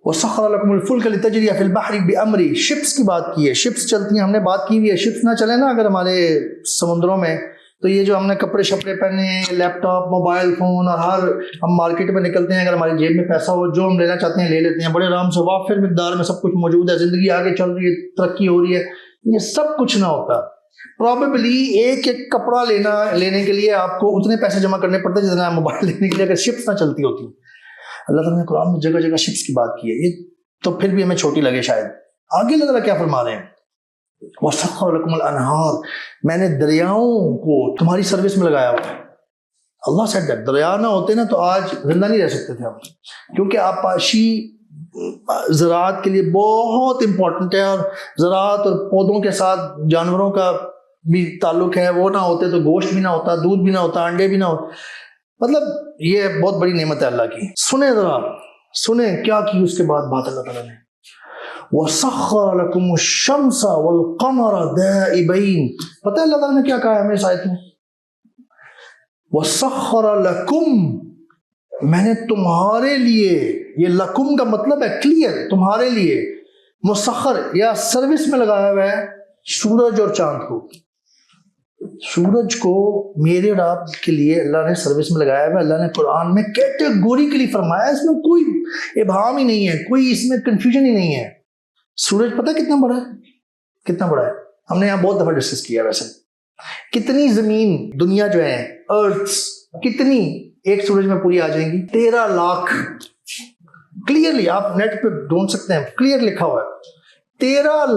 وَسَخَّرَ لَكُمُ الْفُلْكَ لِتَجْرِيَ فِي الْبَحْرِ بِأَمْرِهِ, شپس کی بات کی ہے. شپس چلتی ہیں, ہم نے بات کی ہوئی ہے. شپس نہ چلے نا اگر ہمارے سمندروں میں, تو یہ جو ہم نے کپڑے شپڑے پہنے ہیں, لیپ ٹاپ, موبائل فون, اور ہر ہم مارکیٹ میں نکلتے ہیں, اگر ہماری جیب میں پیسہ ہو, جو ہم لینا چاہتے ہیں لے لیتے ہیں, بڑے آرام سے وافر مقدار میں سب کچھ موجود ہے, زندگی آگے چل رہی ہے, ترقی ہو رہی ہے. یہ سب کچھ نہ ہوتا, پرابیبلی ایک ایک کپڑا لینے کے لیے آپ کو اتنے پیسے جمع کرنے پڑتے جتنا موبائل لینے کے لیے اگر شپس نہ چلتی ہوتی. اللہ تعالیٰ نے قرآن میں جگہ جگہ شپس کی بات کی ہے. یہ تو پھر بھی ہمیں چھوٹی لگے شاید. آگے اللہ تعالیٰ کیا فرما رہے ہیں, وَسَخَّرَ لَكُمُ الْأَنْهَارَ, میں نے دریاؤں کو تمہاری سروس میں لگایا ہوا ہے. اللہ سیڈ دیٹ, دریا نہ ہوتے نا تو آج زندہ نہیں رہ سکتے تھے ہم, کیونکہ آبپاشی زراعت کے لیے بہت امپورٹنٹ ہے, اور زراعت اور پودوں کے ساتھ جانوروں کا بھی تعلق ہے. وہ نہ ہوتے تو گوشت بھی نہ ہوتا, دودھ بھی نہ ہوتا, انڈے بھی نہ ہوتے. مطلب یہ بہت بڑی نعمت ہے اللہ کی. سنیں ذرا, سنیں کیا کی اس کے بعد بات اللہ تعالیٰ نے, وَسَخَّرَ لَكُمُ الشَّمْسَ وَالْقَمَرَ دَائِبَيْن. پتہ ہے اللہ تعالیٰ نے کیا کہا ہے ہمیں اس آیت میں, وَسَخَّرَ لَكُمْ, میں نے تمہارے لیے, یہ لکم کا مطلب ہے کلیئر, تمہارے لیے, مسخر یا سروس میں لگایا ہوا ہے سورج اور چاند کو. سورج کو میرے اور آپ کے لیے اللہ نے سروس میں لگایا ہوا ہے. اللہ نے قرآن میں کیٹیگوریکلی فرمایا, اس میں کوئی ابہام ہی نہیں ہے, کوئی اس میں کنفیوژن ہی نہیں ہے. سورج پتہ کتنا بڑا ہے, کتنا بڑا ہے, ہم نے یہاں بہت دفعہ ڈسکس کیا. ویسے کتنی زمین دنیا جو ہے ارتھس, کتنی ایک سورج میں پوری آ جائیں گی, 13 لاکھ. کلیئرلی آپ نیٹ پہ ڈھونڈ سکتے ہیں, کلیئر لکھا ہوا ہے, 13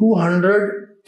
200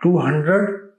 200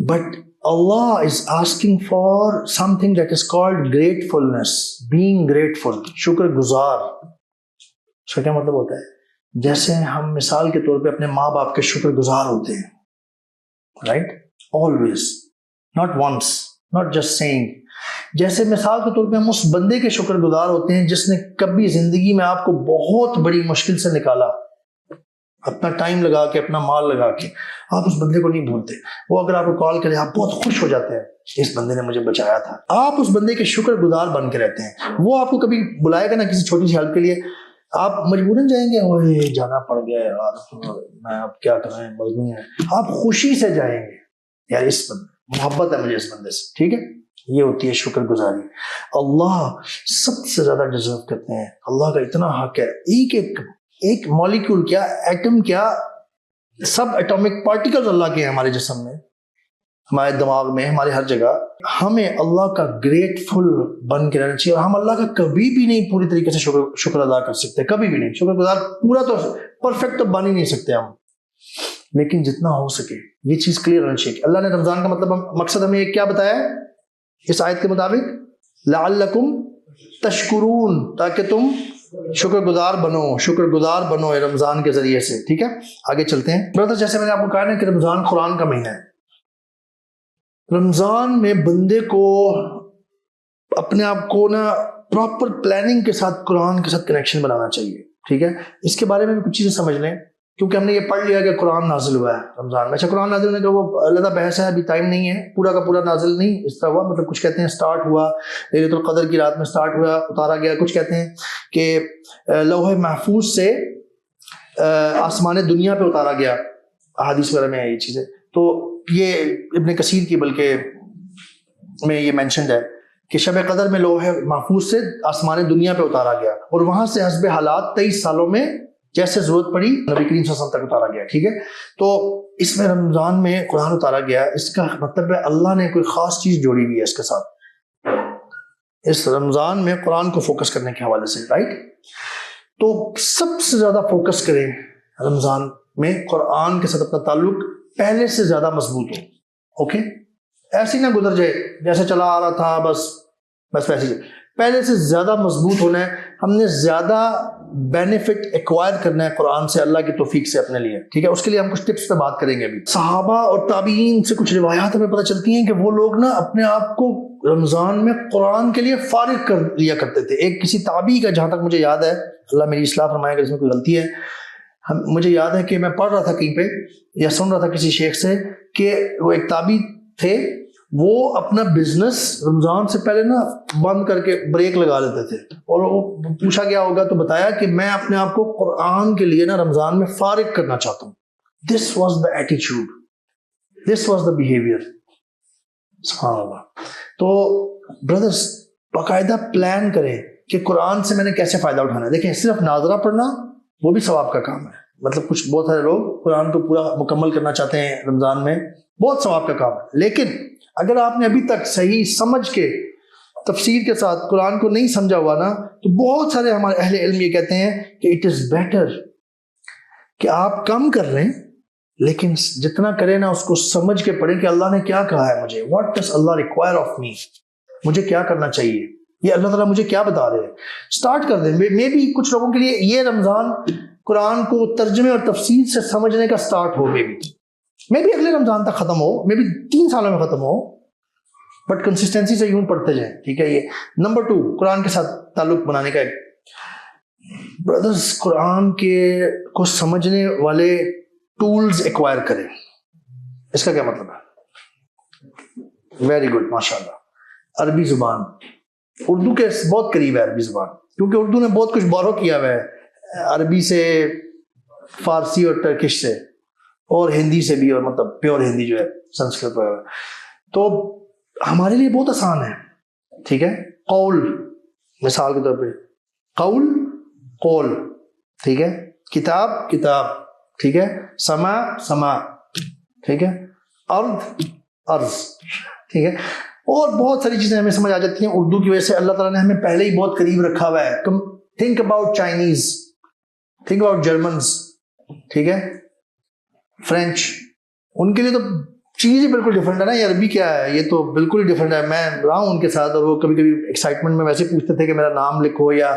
But Allah is asking for something that is called gratefulness, being grateful, شکر گزار. اس کا کیا مطلب ہوتا ہے؟ جیسے ہم مثال کے طور پہ اپنے ماں باپ کے شکر گزار ہوتے ہیں, right, always, not once, not just saying. جیسے مثال کے طور پہ ہم اس بندے کے شکر گزار ہوتے ہیں جس نے کبھی زندگی میں آپ کو بہت بڑی مشکل سے نکالا, اپنا ٹائم لگا کے, اپنا مال لگا کے. آپ اس بندے کو نہیں بھولتے. وہ اگر آپ کو کال کرے آپ بہت خوش ہو جاتے ہیں, اس بندے نے مجھے بچایا تھا. آپ اس بندے کے شکر گزار بن کے رہتے ہیں. وہ آپ کو کبھی بلائے گا نا کسی چھوٹی سی ہیلپ کے لیے, آپ مجبوراً جائیں گے, اوہ جانا پڑ گیا یار, میں اب کیا کریں, مجبور ہیں. آپ خوشی سے جائیں گے, یار اس بندے محبت ہے مجھے اس بندے سے, ٹھیک ہے. یہ ہوتی ہے شکر گزاری. اللہ سب سے زیادہ ڈیزرو کرتے ہیں. اللہ کا اتنا حق ہے. ایک مالیکول کیا, ایٹم کیا, سب ایٹمک پارٹیکلز اللہ کے ہیں ہمارے جسم میں, ہمارے دماغ میں, ہمارے ہر جگہ. ہمیں اللہ کا گریٹفل بن کے رہنا چاہیے. اور ہم اللہ کا کبھی بھی نہیں پوری طریقے سے شکر ادا کر سکتے, کبھی بھی نہیں. شکر گزار پورا تو پرفیکٹ تو بن ہی نہیں سکتے ہم, لیکن جتنا ہو سکے یہ چیز کلیئر ہونی چاہیے. اللہ نے رمضان کا مطلب مقصد ہمیں کیا بتایا ہے اس آیت کے مطابق؟ لعلکم تشکرون, تاکہ تم شکر گزار بنو رمضان کے ذریعے سے. ٹھیک ہے, آگے چلتے ہیں. برادر, جیسے میں نے آپ کو کہا نا کہ رمضان قرآن کا مہینہ ہے. رمضان میں بندے کو اپنے آپ کو نا پراپر پلاننگ کے ساتھ قرآن کے ساتھ کنیکشن بنانا چاہیے. ٹھیک ہے, اس کے بارے میں بھی کچھ چیزیں سمجھ لیں, کیونکہ ہم نے یہ پڑھ لیا کہ قرآن نازل ہوا ہے رمضان میں. اچھا, قرآن نازل ہونے کا وہ علیحدہ بحث ہے, ابھی ٹائم نہیں ہے. پورا کا پورا نازل نہیں اس طرح ہوا, مطلب کچھ کہتے ہیں سٹارٹ ہوا لیلۃ القدر کی رات میں سٹارٹ ہوا, اتارا گیا. کچھ کہتے ہیں کہ لوح محفوظ سے آسمان دنیا پہ اتارا گیا, احادیث وغیرہ میں ہے یہ چیزیں. تو یہ ابن کثیر کی بلکہ میں یہ مینشنڈ ہے کہ شب قدر میں لوح محفوظ سے آسمان دنیا پہ اتارا گیا, اور وہاں سے حسب حالات 23 سالوں میں جیسے ضرورت پڑی نبی کریم صلی اللہ علیہ وسلم تک اتارا گیا. ٹھیک ہے, تو اس میں رمضان میں قرآن اتارا گیا. اس کا مطلب ہے اللہ نے کوئی خاص چیز جوڑی ہوئی ہے اس کے ساتھ, اس رمضان میں قرآن کو فوکس کرنے کے حوالے سے, رائٹ. تو سب سے زیادہ فوکس کریں رمضان میں, قرآن کے ساتھ اپنا تعلق پہلے سے زیادہ مضبوط ہو. اوکے, ایسے ہی نہ گزر جائے جیسے چلا آ رہا تھا بس ویسے ہی. پہلے سے زیادہ مضبوط ہونا ہے. ہم نے زیادہ بینیفٹ ایکوائر کرنا ہے قرآن سے اللہ کی توفیق سے اپنے لیے. ٹھیک ہے, اس کے لیے ہم کچھ ٹپس پہ بات کریں گے ابھی. صحابہ اور تابعین سے کچھ روایات ہمیں پتہ چلتی ہیں کہ وہ لوگ نا اپنے آپ کو رمضان میں قرآن کے لیے فارغ کر لیا کرتے تھے. ایک کسی تابعی کا, جہاں تک مجھے یاد ہے, اللہ میری اصلاح فرمائے اگر اس میں کوئی غلطی ہے, مجھے یاد ہے کہ میں پڑھ رہا تھا کہیں پہ یا سن رہا تھا کسی شیخ سے کہ وہ ایک تابعی تھے, وہ اپنا بزنس رمضان سے پہلے نا بند کر کے بریک لگا لیتے تھے. اور وہ پوچھا گیا ہوگا تو بتایا کہ میں اپنے آپ کو قرآن کے لیے نا رمضان میں فارغ کرنا چاہتا ہوں. دس واز دا ایٹیچیوڈ, دس واز دا بیہیویئر. سبحان اللہ. تو بردرز, باقاعدہ پلان کریں کہ قرآن سے میں نے کیسے فائدہ اٹھانا ہے. دیکھیں, صرف ناظرہ پڑھنا وہ بھی ثواب کا کام ہے. مطلب کچھ بہت سارے لوگ قرآن کو پورا مکمل کرنا چاہتے ہیں رمضان میں, بہت ثواب کا کام ہے. لیکن اگر آپ نے ابھی تک صحیح سمجھ کے تفسیر کے ساتھ قرآن کو نہیں سمجھا ہوا نا, تو بہت سارے ہمارے اہل علم یہ کہتے ہیں کہ اٹ از بیٹر کہ آپ کم کر لیں, لیکن جتنا کریں نا اس کو سمجھ کے پڑھیں کہ اللہ نے کیا کہا ہے مجھے. What does Allah require of me, مجھے کیا کرنا چاہیے, یہ اللہ تعالیٰ مجھے کیا بتا رہے ہیں. اسٹارٹ کر دیں. مے بی کچھ لوگوں کے لیے یہ رمضان قرآن کو ترجمے اور تفسیر سے سمجھنے کا سٹارٹ ہو, مے بی اگلے رمضان تک ختم ہو, مے بی 3 سالوں میں ختم ہو, بٹ کنسسٹنسی سے یوں پڑھتے جائیں. ٹھیک ہے, یہ نمبر 2 قرآن کے ساتھ تعلق بنانے کا. بردرز, قرآن کے کو سمجھنے والے ٹولز ایکوائر کریں. اس کا کیا مطلب ہے؟ ویری گڈ, ماشاء اللہ. عربی زبان اردو کے بہت قریب ہے عربی زبان, کیونکہ اردو نے بہت کچھ بورو کیا ہوا ہے عربی سے, فارسی اور ٹرکش سے, اور ہندی سے بھی, اور مطلب پیور ہندی جو ہے سنسکرت وغیرہ. تو ہمارے لیے بہت آسان ہے. ٹھیک ہے, قول مثال کے طور پہ قول, قول. ٹھیک ہے, کتاب, کتاب. ٹھیک ہے, سما, سما. ٹھیک ہے, ارض, ارض. ٹھیک ہے, اور بہت ساری چیزیں ہمیں سمجھ آ جاتی ہیں اردو کی وجہ سے. اللہ تعالیٰ نے ہمیں پہلے ہی بہت قریب رکھا ہوا ہے. Think about Chinese, think about Germans. ٹھیک ہے, فرینچ, ان کے لیے تو چیز ہی بالکل ڈفرینٹ ہے نا. یہ عربی کیا ہے, یہ تو بالکل ہی ڈفرینٹ ہے. میں رہا ہوں ان کے ساتھ, اور وہ کبھی کبھی ایکسائٹمنٹ میں ویسے پوچھتے تھے کہ میرا نام لکھو یا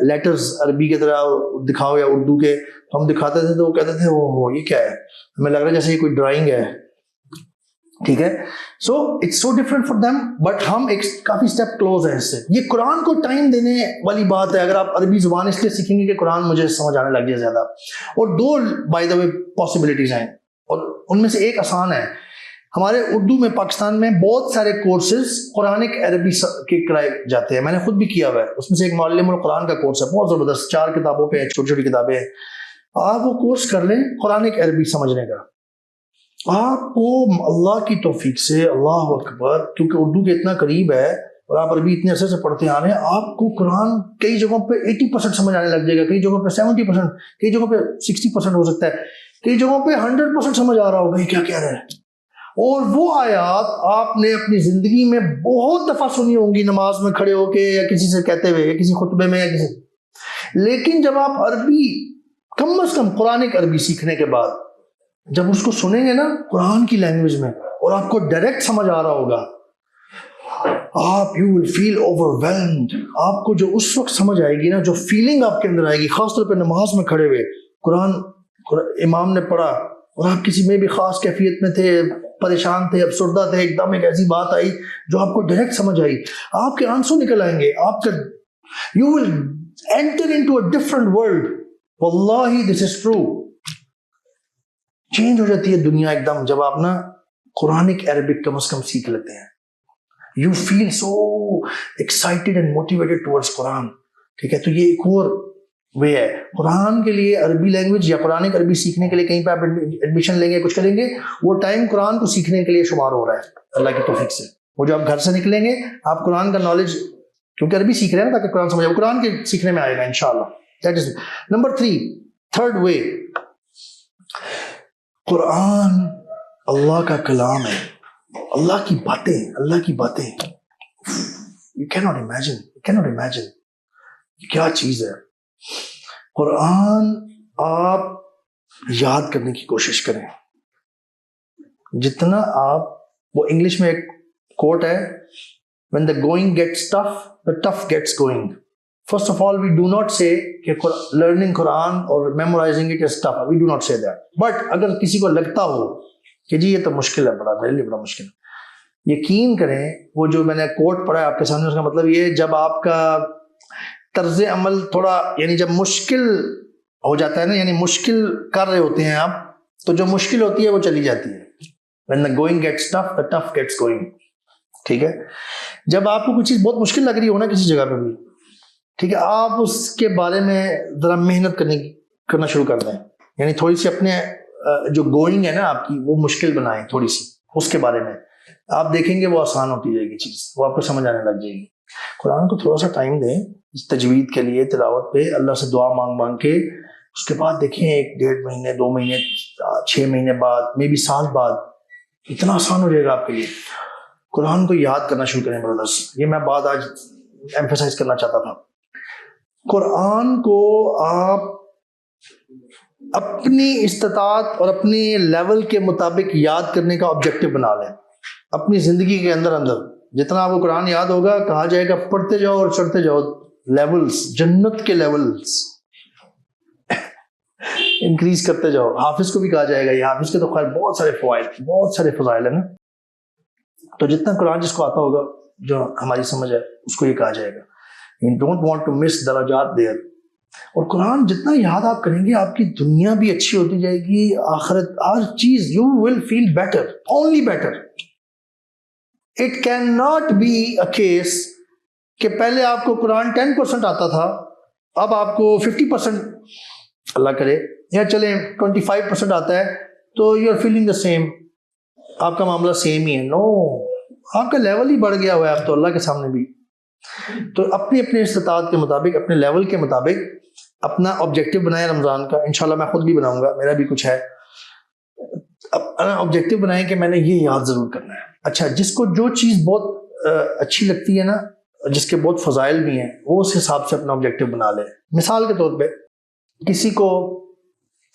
لیٹرز عربی کی طرح دکھاؤ یا اردو کے, تو ہم دکھاتے تھے تو وہ کہتے تھے وہ یہ کیا ہے, ہمیں لگ رہا ہے جیسے یہ کوئی ڈرائنگ ہے. ٹھیک ہے, so it's so different for them, but ہم ایک کافی اسٹیپ کلوز ہیں اس سے. یہ قرآن کو ٹائم دینے والی بات ہے. اگر آپ عربی زبان اس لیے سیکھیں گے کہ قرآن مجھے سمجھ آنے لگ جائے زیادہ. اور دو بائی دا وے پاسبلٹیز ہیں, اور ان میں سے ایک آسان ہے. ہمارے اردو میں پاکستان میں بہت سارے کورسز قرآنک عربی کے کرائے جاتے ہیں. میں نے خود بھی کیا ہوا ہے. اس میں سے ایک معلم القرآن کا کورس ہے, بہت زبردست, 4 کتابوں پہ, چھوٹی چھوٹی کتابیں ہیں. آپ وہ کورس کر لیں قرآنک عربی سمجھنے کا, آپ کو اللہ کی توفیق سے, اللہ اکبر, کیونکہ اردو کے اتنا قریب ہے اور آپ عربی اتنے عرصے سے پڑھتے آ رہے ہیں, آپ کو قرآن کئی جگہوں پہ 80% سمجھ آنے لگ جائے گا, کئی جگہوں پہ 70%, کئی جگہوں پہ 60% ہو سکتا ہے, کئی جگہوں پہ 100% سمجھ آ رہا ہوگا یہ کیا کہہ رہے ہیں. اور وہ آیات آپ نے اپنی زندگی میں بہت دفعہ سنی ہوں گی, نماز میں کھڑے ہو کے یا کسی سے کہتے ہوئے یا کسی خطبے میں یا کسی, لیکن جب آپ عربی کم از کم قرآنک عربی سیکھنے کے بعد جب اس کو سنیں گے نا قرآن کی لینگویج میں, اور آپ کو ڈائریکٹ سمجھ آ رہا ہوگا, آپ you will feel overwhelmed. آپ کو جو اس وقت سمجھ آئے گی نا, جو فیلنگ آپ کے اندر آئے گی, خاص طور پہ نماز میں کھڑے ہوئے قرآن امام نے پڑھا اور آپ کسی میں بھی خاص کیفیت میں تھے, پریشان تھے, افسردہ تھے, ایک دم ایک ایسی بات آئی جو آپ کو ڈائریکٹ سمجھ آئی, آپ کے آنسو نکل آئیں گے, آپ کا you will enter into a different world. واللہ دس از ٹرو. چینج ہو جاتی ہے دنیا ایک دم جب آپ نا قرآنک عربک کم از کم سیکھ لیتے ہیں. You feel so excited and motivated towards قرآن. ٹھیک ہے, تو یہ ایک اور وے ہے. قرآن کے لیے عربی لینگویج یا قرآنک عربی سیکھنے کے لیے کہیں پہ آپ ایڈمیشن لیں گے, کچھ کریں گے, وہ ٹائم قرآن کو سیکھنے کے لیے شمار ہو رہا ہے اللہ کی توفیق سے. وہ جو آپ گھر سے نکلیں گے, آپ قرآن کا نالج, کیونکہ عربی سیکھ رہے ہیں نا تاکہ قرآن سمجھے, وہ قرآن کے سیکھنے میں آئے گا انشاءاللہ. That is number 3. Third way, قرآن اللہ کا کلام ہے, اللہ کی باتیں, اللہ کی باتیں. You cannot imagine کیا چیز ہے. قرآن آپ یاد کرنے کی کوشش کریں جتنا آپ, وہ انگلش میں ایک کوٹ ہے, when the going gets tough, the tough gets going. First of all, we do not say کہ learning Quran or memorizing it is tough. We do not say that. But اگر کسی کو لگتا ہو کہ جی یہ تو مشکل ہے, بڑا میرے لیے بڑا مشکل ہے, یقین کریں وہ جو میں نے کوٹ پڑھا ہے آپ کے سامنے, اس کا مطلب یہ, جب آپ کا طرز عمل تھوڑا, یعنی جب مشکل ہو جاتا ہے نا, یعنی مشکل کر رہے ہوتے ہیں آپ, تو جو مشکل ہوتی ہے وہ چلی جاتی ہے. When the going gets tough, the tough gets going. ٹھیک ہے, جب آپ کو کوئی چیز بہت مشکل لگ رہی ہو نا کسی جگہ پہ بھی, ٹھیک ہے, آپ اس کے بارے میں ذرا محنت کرنا شروع کر دیں. یعنی تھوڑی سی اپنے جو گوئنگ ہے نا آپ کی, وہ مشکل بنائیں تھوڑی سی, اس کے بارے میں آپ دیکھیں گے وہ آسان ہوتی جائے گی چیز, وہ آپ کو سمجھ آنے لگ جائے گی. قرآن کو تھوڑا سا ٹائم دیں اس تجوید کے لیے, تلاوت پہ, اللہ سے دعا مانگ کے, اس کے بعد دیکھیں 1-1.5 مہینے, 2 مہینے, 6 مہینے بعد, مے بی سال بعد, اتنا آسان ہو جائے گا آپ کے لیے. قرآن کو یاد کرنا شروع کریں برادرز, یہ میں بات آج ایمفیسائز کرنا چاہتا تھا. قرآن کو آپ اپنی استطاعت اور اپنی لیول کے مطابق یاد کرنے کا آبجیکٹو بنا لیں. اپنی زندگی کے اندر جتنا آپ کو قرآن یاد ہوگا, کہا جائے گا پڑھتے جاؤ اور چڑھتے جاؤ, لیولز, جنت کے لیولز انکریز کرتے جاؤ. حافظ کو بھی کہا جائے گا, یہ حافظ کے تو خیر بہت سارے فوائد, بہت سارے فضائل ہیں نا, تو جتنا قرآن جس کو آتا ہوگا, جو ہماری سمجھ ہے, اس کو یہ کہا جائے گا. You don't want to miss درجات there. اور قرآن جتنا یاد آپ کریں گے, آپ کی دنیا بھی اچھی ہوتی جائے گی, آخرت, ہر چیز, you will feel better, only better. It cannot be a case کہ پہلے آپ کو قرآن 10% آتا تھا, اب آپ کو 50% اللہ کرے یا چلیں 25% آتا ہے, تو you are feeling the same, آپ کا معاملہ سیم ہی ہے. نو, آپ کا لیول ہی بڑھ گیا ہوا ہے اب تو اللہ کے سامنے بھی. تو اپنی استطاعت کے مطابق, اپنے لیول کے مطابق اپنا آبجیکٹو بنائیں رمضان کا. انشاءاللہ میں خود بھی بناؤں گا, میرا بھی کچھ ہے. آبجیکٹو بنائیں کہ میں نے یہ یاد ضرور کرنا ہے. اچھا, جس کو جو چیز بہت اچھی لگتی ہے نا, جس کے بہت فضائل بھی ہیں, وہ اس حساب سے اپنا آبجیکٹو بنا لے. مثال کے طور پہ کسی کو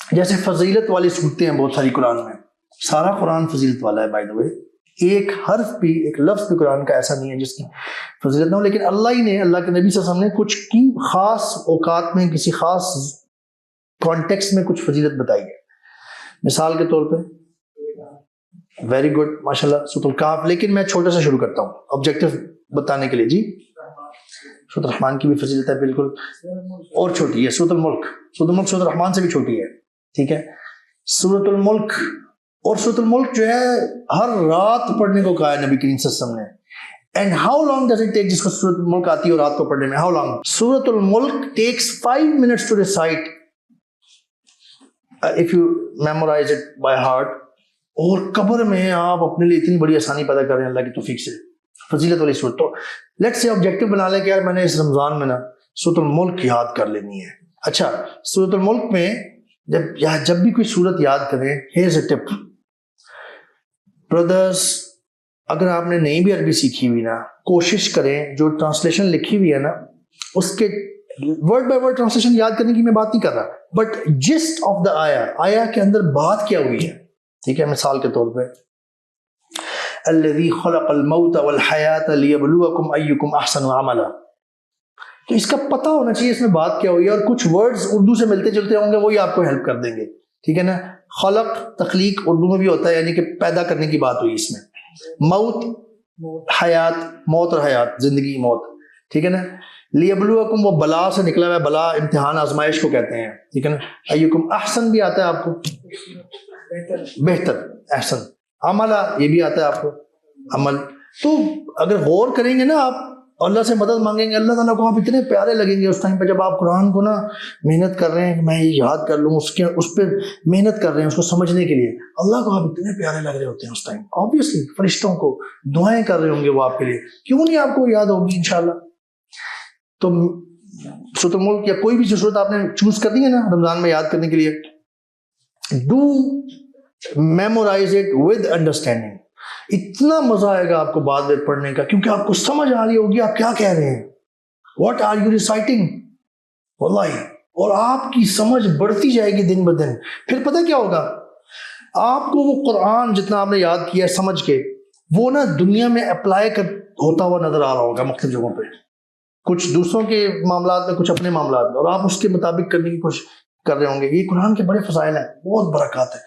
جیسے فضیلت والی صورتیں ہیں بہت ساری قرآن میں, سارا قرآن فضیلت والا ہے بائی دا وے، ایک حرف بھی ایک لفظ بھی قرآن کا ایسا نہیں ہے جس کی فضیلت نہ ہو، لیکن اللہ ہی نے، اللہ کے نبی صلی اللہ علیہ وسلم نے کچھ کی خاص اوقات میں کسی خاص کانٹیکسٹ میں کچھ فضیلت بتائی ہے. مثال کے طور پہ ویری گڈ ماشاء اللہ سورۃ الکہف. لیکن میں چھوٹے سے شروع کرتا ہوں آبجیکٹو بتانے کے لیے. جی سورۃ الرحمن کی بھی فضیلت ہے بالکل، اور چھوٹی ہے سورۃ الملک. سورۃ الملک سورۃ الرحمن سے بھی چھوٹی ہے، ٹھیک ہے. سورۃ الملک، اور سورۃ الملک جو ہے ہر رات پڑھنے کو کہا ہے نبی کریم صلی اللہ علیہ وسلم نے. And how long does it take, جس کو سورۃ الملک آتی ہے اور رات کو پڑھنے میں how long? Surah Al Mulk takes 5 minutes to recite if you memorize it by heart. اور قبر میں آپ اپنے لیے اتنی بڑی آسانی پیدا کر رہے ہیں اللہ کی توفیق سے. فضیلت والی صورت. تو لیٹ سے آبجیکٹو بنا لیں کہ یار میں نے اس رمضان میں نا سورۃ الملک یاد کر لینی ہے. اچھا سورۃ الملک میں جب بھی کوئی صورت یاد کریں، here's a tip brothers، اگر آپ نے نہیں بھی عربی سیکھی ہوئی نا، کوشش کریں جو ٹرانسلیشن لکھی ہوئی ہے نا اس کے ورڈ بائی ورڈ ٹرانسلیشن یاد کرنے کی میں بات نہیں کر رہا، بٹ جسٹ آف دا آیا کے اندر بات کیا ہوئی ہے. ٹھیک ہے، مثال کے طور پہ الذی خلق الموت والحیات لیبلوکم ایکم احسن عملا، تو اس کا پتہ ہونا چاہیے اس میں بات کیا ہوئی ہے، اور کچھ ورڈز اردو سے ملتے جلتے ہوں گے وہی آپ کو ہیلپ کر دیں گے. ٹھیک ہے نا. خلق تخلیق اردو میں بھی ہوتا ہے، یعنی کہ پیدا کرنے کی بات ہوئی اس میں. موت حیات، موت اور حیات، زندگی موت. ٹھیک ہے نا. لیبلوکم وہ بلا سے نکلا ہوا ہے، بلا امتحان آزمائش کو کہتے ہیں. ٹھیک ہے نا. ایکم احسن بھی آتا ہے آپ کو، بہتر، احسن. عملہ یہ بھی آتا ہے آپ کو، عمل. تو اگر غور کریں گے نا آپ، اللہ سے مدد مانگیں گے، اللہ تعالیٰ کو آپ اتنے پیارے لگیں گے اس ٹائم پہ جب آپ قرآن کو نا محنت کر رہے ہیں کہ میں یہ یاد کر لوں، اس پہ محنت کر رہے ہیں اس کو سمجھنے کے لیے. اللہ کو آپ اتنے پیارے لگ رہے ہوتے ہیں اس ٹائم. آبویسلی فرشتوں کو دعائیں کر رہے ہوں گے وہ آپ کے لیے، کیوں نہیں آپ کو یاد ہوگی انشاءاللہ. تو سورۃ الملک یا کوئی بھی جو صورت آپ نے چوز کر دی ہے نا رمضان میں یاد کرنے کے لیے، do memorize it with understanding. اتنا مزہ آئے گا آپ کو بعد میں پڑھنے کا، کیونکہ آپ کو سمجھ آ رہی ہوگی آپ کیا کہہ رہے ہیں. واٹ آر یو ریسائٹنگ، واللہ. اور آپ کی سمجھ بڑھتی جائے گی دن بدن. پھر پتہ کیا ہوگا، آپ کو وہ قرآن جتنا آپ نے یاد کیا ہے سمجھ کے، وہ نا دنیا میں اپلائی ہوتا ہوا نظر آ رہا ہوگا مختلف جگہوں پہ، کچھ دوسروں کے معاملات میں، کچھ اپنے معاملات میں، اور آپ اس کے مطابق کرنے کی کوشش کر رہے ہوں گے. یہ قرآن کے بڑے فضائل ہیں، بہت برکات ہے.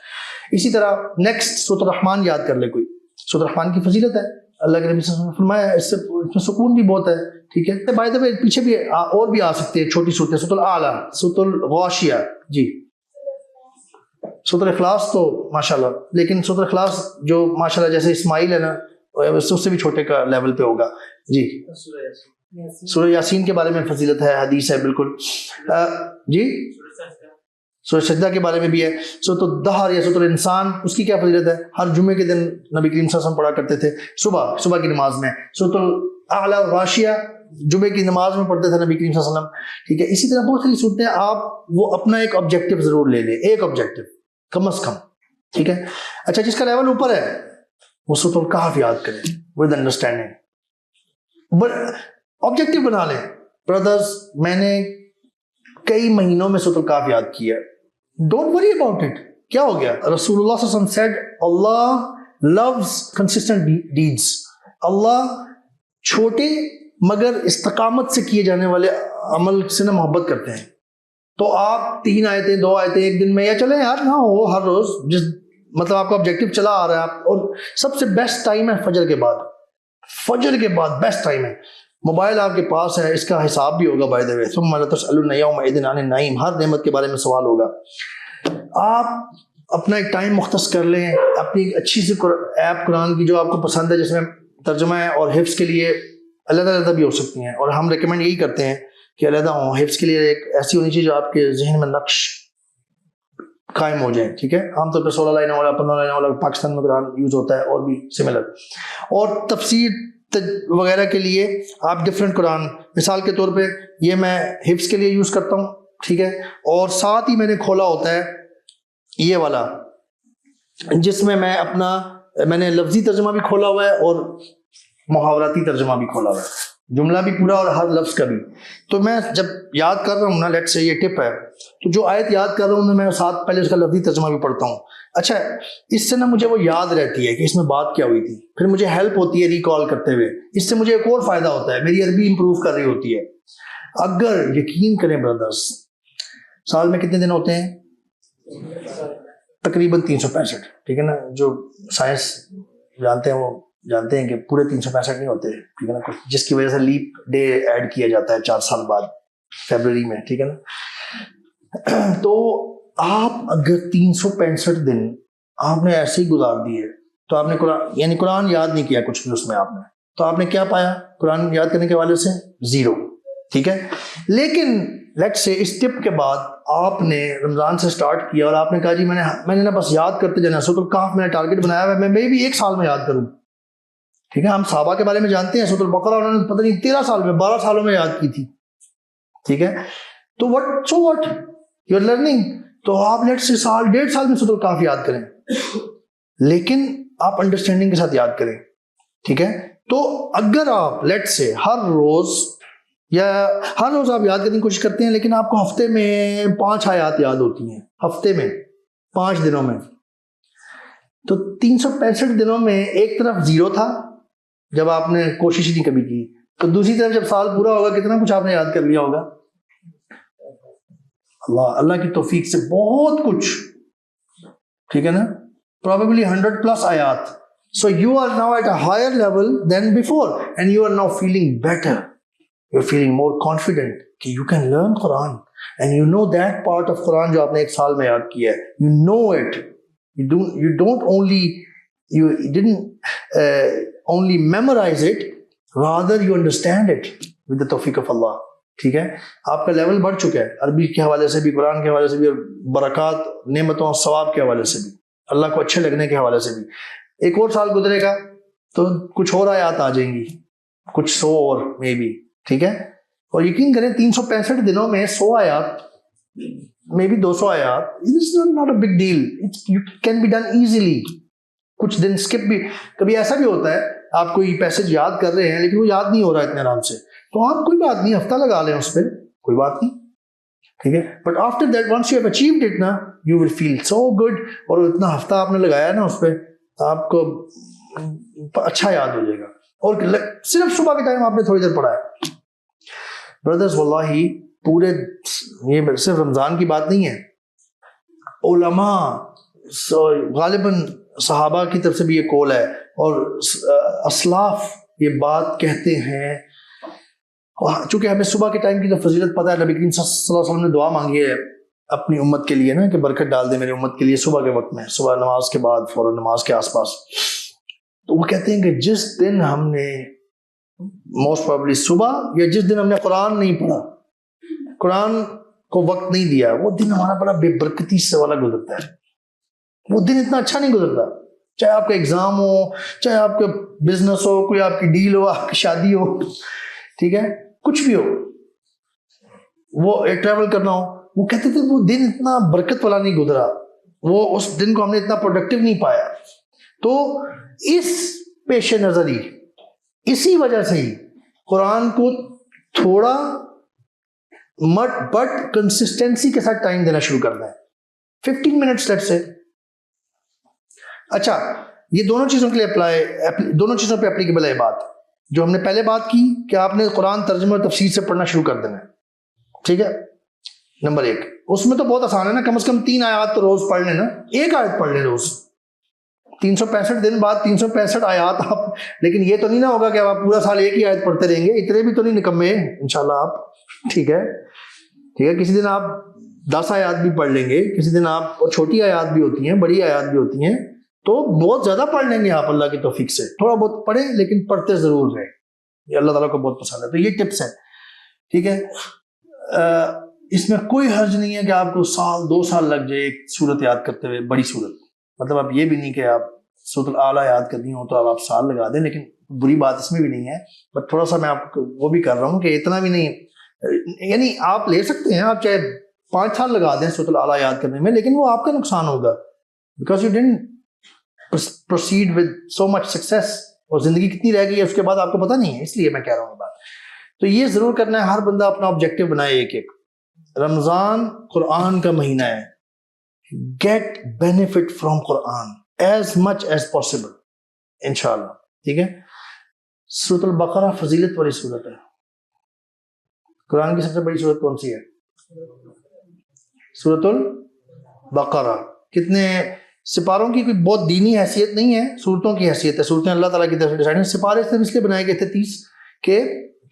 اسی طرح نیکسٹ سورۃ الرحمن یاد کر لے کوئی. سورۃ الرحمن کی فضیلت ہے، اللہ کے نبی صلی اللہ علیہ وسلم نے فرمایا اس میں سکون بھی بہت ہے. ٹھیک ہے. بائی دا وے پیچھے بھی اور بھی آ سکتے ہیں چھوٹی صورتیں، سورۃ الاعلیٰ، سورۃ الغاشیہ. جی سورۃ الاخلاص تو ماشاءاللہ، لیکن سورۃ الاخلاص جو ماشاءاللہ جیسے اسماعیل ہے نا اس سے بھی چھوٹے کا لیول پہ ہوگا. جی سورہ یاسین کے بارے میں فضیلت ہے، حدیث ہے بالکل. جی سورہ سجدہ کے بارے میں بھی ہے. سورۃ الدہر یا سورۃ الانسان، اس کی کیا فضیلت ہے؟ ہر جمعے کے دن نبی کریم صلی اللہ علیہ وسلم پڑھا کرتے تھے صبح کی نماز میں. سورۃ الاعلیٰ غاشیہ جمعے کی نماز میں پڑھتے تھے نبی کریم صلی اللہ علیہ وسلم. ٹھیک ہے. اسی طرح بہت ساری صورتیں، آپ وہ اپنا ایک آبجیکٹو ضرور لے لیں، ایک آبجیکٹو کم از کم. ٹھیک ہے. اچھا جس کا لیول اوپر ہے وہ سورۃ الکہف یاد کریں ود انڈرسٹینڈنگ. آبجیکٹو بنا لیں. بردرز میں نے کئی مہینوں میں سورۃ الکہف یاد کیا. Don't worry about it. کیا ہو گیا؟ رسول اللہ صلی اللہ علیہ وسلم said اللہ loves consistent deeds. اللہ چھوٹے مگر استقامت سے کیے جانے والے عمل سے نہ محبت کرتے ہیں. تو آپ 3 آیتیں 2 آیتیں ایک دن میں، یا چلیں یار نہ ہو ہر روز، جس مطلب آپ کا آبجیکٹو چلا آ رہا ہے آپ. اور سب سے بیسٹ ٹائم ہے فجر کے بعد. فجر کے بعد بیسٹ ٹائم ہے. موبائل آپ کے پاس ہے، اس کا حساب بھی ہوگا بائی دا وے. ثم لتسألن یومئذ عن النعیم، ہر نعمت کے بارے میں سوال ہوگا. آپ اپنا ایک ٹائم مختص کر لیں، اپنی ایک اچھی سی ایپ قرآن کی جو آپ کو پسند ہے، جس میں ترجمہ ہے اور حفظ کے لیے علیحدہ بھی ہو سکتی ہیں. اور ہم ریکمینڈ یہی کرتے ہیں کہ علیحدہ ہوں. حفظ کے لیے ایک ایسی ہونی چاہیے جو آپ کے ذہن میں نقش قائم ہو جائیں. ٹھیک ہے. عام طور پہ 16 لائنوں والا 15 لائنوں والا پاکستان میں قرآن یوز ہوتا ہے، اور بھی سملر. اور تفسیر وغیرہ کے لیے آپ ڈفرینٹ قرآن، مثال کے طور پہ یہ میں حفظ کے لیے یوز کرتا ہوں. ٹھیک ہے. اور ساتھ ہی میں نے کھولا ہوتا ہے یہ والا، جس میں میں نے لفظی ترجمہ بھی کھولا ہوا ہے اور محاوراتی ترجمہ بھی کھولا ہوا ہے. جملہ بھی پورا اور ہر لفظ کا بھی. تو میں جب یاد کر رہا ہوں نا, لیٹ سے یہ ٹپ ہے, تو جو آیت یاد کر رہا ہوں میں ساتھ پہلے اس کا لفظی ترجمہ بھی پڑھتا ہوں. اچھا, اس سے نا مجھے وہ یاد رہتی ہے کہ اس میں بات کیا ہوئی تھی, پھر مجھے ہیلپ ہوتی ہے ریکال کرتے ہوئے. اس سے مجھے ایک اور فائدہ ہوتا ہے, میری عربی امپروو کر رہی ہوتی ہے. اگر یقین کریں بردرز, سال میں کتنے دن ہوتے ہیں؟ تقریباً 365. ٹھیک ہے نا, جو سائنس جانتے ہیں وہ جانتے ہیں کہ پورے 365 نہیں ہوتے. ٹھیک ہے نا, جس کی وجہ سے لیپ ڈے ایڈ کیا جاتا ہے 4 سال بعد فیبروری میں. ٹھیک ہے نا, تو آپ اگر 365 دن آپ نے ایسے ہی گزار دیے تو آپ نے قرآن یعنی قرآن یاد نہیں کیا کچھ بھی اس میں آپ نے, تو آپ نے کیا پایا قرآن یاد کرنے کے حوالے سے؟ 0. ٹھیک ہے, لیکن لیٹ سے اس ٹپ کے بعد آپ نے رمضان سے سٹارٹ کیا اور آپ نے کہا جی میں نے نا بس یاد کرتے جانا, سورۃ الکہف میں نے ٹارگٹ بنایا ہوا ہے, میں بھی 1 سال میں یاد کروں. ٹھیک ہے, ہم صحابہ کے بارے میں جانتے ہیں, سورۃ البقرہ انہوں نے پتہ نہیں 13 سال میں 12 سالوں میں یاد کی تھی. ٹھیک ہے, تو واٹ یو آر لرننگ. تو آپ لیٹ سے سال 1.5 سال میں سورۃ الکہف یاد کریں, لیکن آپ انڈرسٹینڈنگ کے ساتھ یاد کریں. ٹھیک ہے, تو اگر آپ لیٹ سے ہر روز آپ یاد کرنے کی کوشش کرتے ہیں, لیکن آپ کو ہفتے میں 5 آیات یاد ہوتی ہیں, ہفتے میں 5 دنوں میں, تو 365 دنوں میں ایک طرف 0 تھا جب آپ نے کوشش نہیں کبھی کی, تو دوسری طرف جب سال پورا ہوگا کتنا کچھ آپ نے یاد کر لیا ہوگا. اللہ کی توفیق سے بہت کچھ. ٹھیک ہے نا, probably 100+ آیات. So you are now at a higher level than before and you are now feeling better. You're feeling more confident کہ you can learn Quran and you know that part of Quran جو آپ نے 1 سال میں یاد کیا ہے. You know it. You don't only you didn't only memorize it, rather you understand it with the tawfiq of Allah. ٹھیک ہے, آپ کا لیول بڑھ چکا ہے عربی کے حوالے سے بھی, قرآن کے حوالے سے بھی, اور برکات نعمتوں ثواب کے حوالے سے بھی, اللہ کو اچھے لگنے کے حوالے سے بھی. ایک اور سال گزرے گا تو کچھ اور آیات آ جائیں گی, کچھ 100 اور مے بی. ٹھیک ہے, اور یقین کریں 365 دنوں میں 100 آیات, مے بی 200 آیات, it is not a big deal, it can be done easily. کچھ دن اسکپ بھی, کبھی ایسا بھی ہوتا ہے آپ کوئی پیسج یاد کر رہے ہیں لیکن وہ یاد نہیں ہو رہا اتنے آرام سے, تو آپ کوئی بات نہیں, ہفتہ لگا لیں اس پہ, کوئی بات نہیں. ٹھیک ہے, but after that once you have achieved it نا, you will feel so good. اور اتنا ہفتہ آپ نے لگایا نا اس پہ, آپ کو اچھا یاد ہو جائے گا. اور صرف صبح کے ٹائم آپ نے تھوڑی دیر پڑھا ہے. بردرز واللہ پورے, یہ صرف رمضان کی بات نہیں ہے, علماء غالباً صحابہ کی طرف سے بھی یہ قول ہے, اور اسلاف یہ بات کہتے ہیں. چونکہ ہمیں صبح کے ٹائم کی تو فضیلت پتہ ہے, نبی کریم صلی اللہ علیہ وسلم نے دعا مانگی ہے اپنی امت کے لیے نا, کہ برکت ڈال دے میری امت کے لیے صبح کے وقت میں, صبح نماز کے بعد, فوراً نماز کے آس پاس. تو وہ کہتے ہیں کہ جس دن ہم نے موسٹ پرابلی صبح, یا جس دن ہم نے قرآن نہیں پڑھا, قرآن کو وقت نہیں دیا, وہ دن ہمارا بڑا بے برکتی سے والا گزرتا ہے. وہ دن اتنا اچھا نہیں گزرتا, چاہے آپ کا ایگزام ہو, چاہے آپ کا بزنس ہو, کوئی آپ کی ڈیل ہو, آپ کی شادی ہو, ٹھیک ہے, کچھ بھی ہو, وہ ٹریول کرنا ہو. وہ کہتے تھے وہ دن اتنا برکت والا نہیں گزرا, وہ اس دن کو ہم نے اتنا پروڈکٹیو نہیں پایا. تو اس پیش نظر ہی, اسی وجہ سے ہی قرآن کو تھوڑا بٹ کنسسٹنسی کے ساتھ ٹائم دینا شروع کرنا ہے. 15 منٹس لیٹ سے. اچھا, یہ دونوں چیزوں کے لیے دونوں چیزوں پہ اپلیکیبل ہے بات جو ہم نے پہلے بات کی کہ آپ نے قرآن ترجمہ اور تفسیر سے پڑھنا شروع کر دینا ہے. ٹھیک ہے, نمبر 1. اس میں تو بہت آسان ہے نا, کم از کم 3 آیات تو روز پڑھ لیں نا, 1 آیت پڑھ لیں روز. 365 دن بعد 365 آیات آپ, لیکن یہ تو نہیں نہ ہوگا کہ آپ پورا سال ایک ہی آیت پڑھتے رہیں گے, اتنے بھی تو نہیں نکمے انشاءاللہ آپ. ٹھیک ہے, ٹھیک ہے, کسی دن آپ 10 آیات بھی پڑھ لیں گے, کسی دن آپ, اور چھوٹی آیات بھی ہوتی ہیں, بڑی آیات بھی ہوتی ہیں, تو بہت زیادہ پڑھ لیں گے آپ اللہ کی توفیق سے. تھوڑا بہت پڑھیں لیکن پڑھتے ضرور رہیں, یہ اللہ تعالیٰ کو بہت پسند ہے. تو یہ ٹپس ہیں. ٹھیک ہے, اس میں کوئی حرج نہیں ہے کہ آپ کو 1-2 سال لگ جائے ایک صورت یاد کرتے ہوئے, بڑی صورت. مطلب اب یہ بھی نہیں کہ آپ سورۃ الاعلیٰ یاد کرنی ہو تو اب آپ سال لگا دیں, لیکن بری بات اس میں بھی نہیں ہے. بٹ تھوڑا سا میں آپ کو وہ بھی کر رہا ہوں کہ اتنا بھی نہیں, یعنی آپ لے سکتے ہیں, آپ چاہے 5 سال لگا دیں سورۃ الاعلیٰ یاد کرنے میں, لیکن وہ آپ کا نقصان ہوگا, because you didn't proceed with so much success اور زندگی کتنی رہ گئی ہے اس کے بعد آپ کو پتہ نہیں ہے، اس لیے میں کہہ رہا ہوں یہ بات. تو یہ ضرور کرنا ہے، ہر بندہ اپنا آبجیکٹو بنائے ایک ایک. رمضان قرآن کا مہینہ ہے. Get benefit from Quran as much as possible انشاءاللہ. ٹھیک ہے. سورۃ البقرہ فضیلت والی سورت ہے. قرآن کی سب سے بڑی سورت کون سی ہے؟ سورۃ البقرہ. کتنے سپاروں کی کوئی بہت دینی حیثیت نہیں ہے، صورتوں کی حیثیت ہے. صورتیں اللہ تعالیٰ کی طرف سے ڈیزائن ہے. سپارے اس لیے بنائے گئے تھے 30 کہ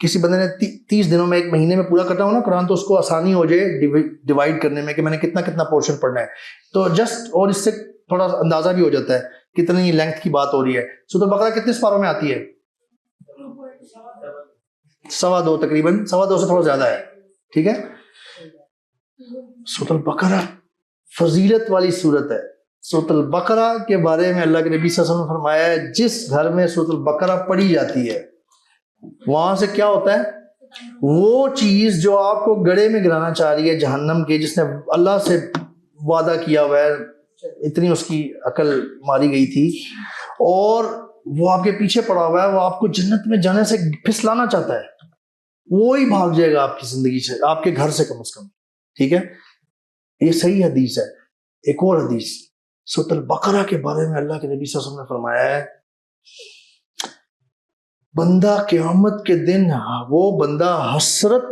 کسی بندے نے 30 دنوں میں، ایک مہینے میں پورا کرنا ہو نا قرآن، تو اس کو آسانی ہو جائے ڈیوائڈ کرنے میں کہ میں نے کتنا کتنا پورشن پڑھنا ہے. تو جسٹ اور اس سے تھوڑا اندازہ بھی ہو جاتا ہے کتنی لینتھ کی بات ہو رہی ہے. سورۃ البقرہ کتنے سپاروں میں آتی ہے؟ 2.25 تقریباً، 2.25 سے تھوڑا زیادہ ہے. ٹھیک ہے. سورۃ البقرہ فضیلت والی سورت ہے. سورۃ البقرہ کے بارے میں اللہ کے نبی صلی اللہ علیہ وسلم نے فرمایا ہے جس گھر میں سورۃ البقرہ پڑھی جاتی ہے وہاں سے کیا ہوتا ہے؟ وہ چیز جو آپ کو گڑے میں گرانا چاہ رہی ہے جہنم کے، جس نے اللہ سے وعدہ کیا ہوا ہے، اتنی اس کی عقل ماری گئی تھی، اور وہ آپ کے پیچھے پڑا ہوا ہے، وہ آپ کو جنت میں جانے سے پھسلانا چاہتا ہے، وہی بھاگ جائے گا آپ کی زندگی سے، آپ کے گھر سے کم از کم. ٹھیک ہے. یہ صحیح حدیث ہے. ایک اور حدیث سورۃ البقرہ کے بارے میں اللہ کے نبی صلی اللہ علیہ وسلم نے فرمایا ہے بندہ قیامت کے دن وہ بندہ حسرت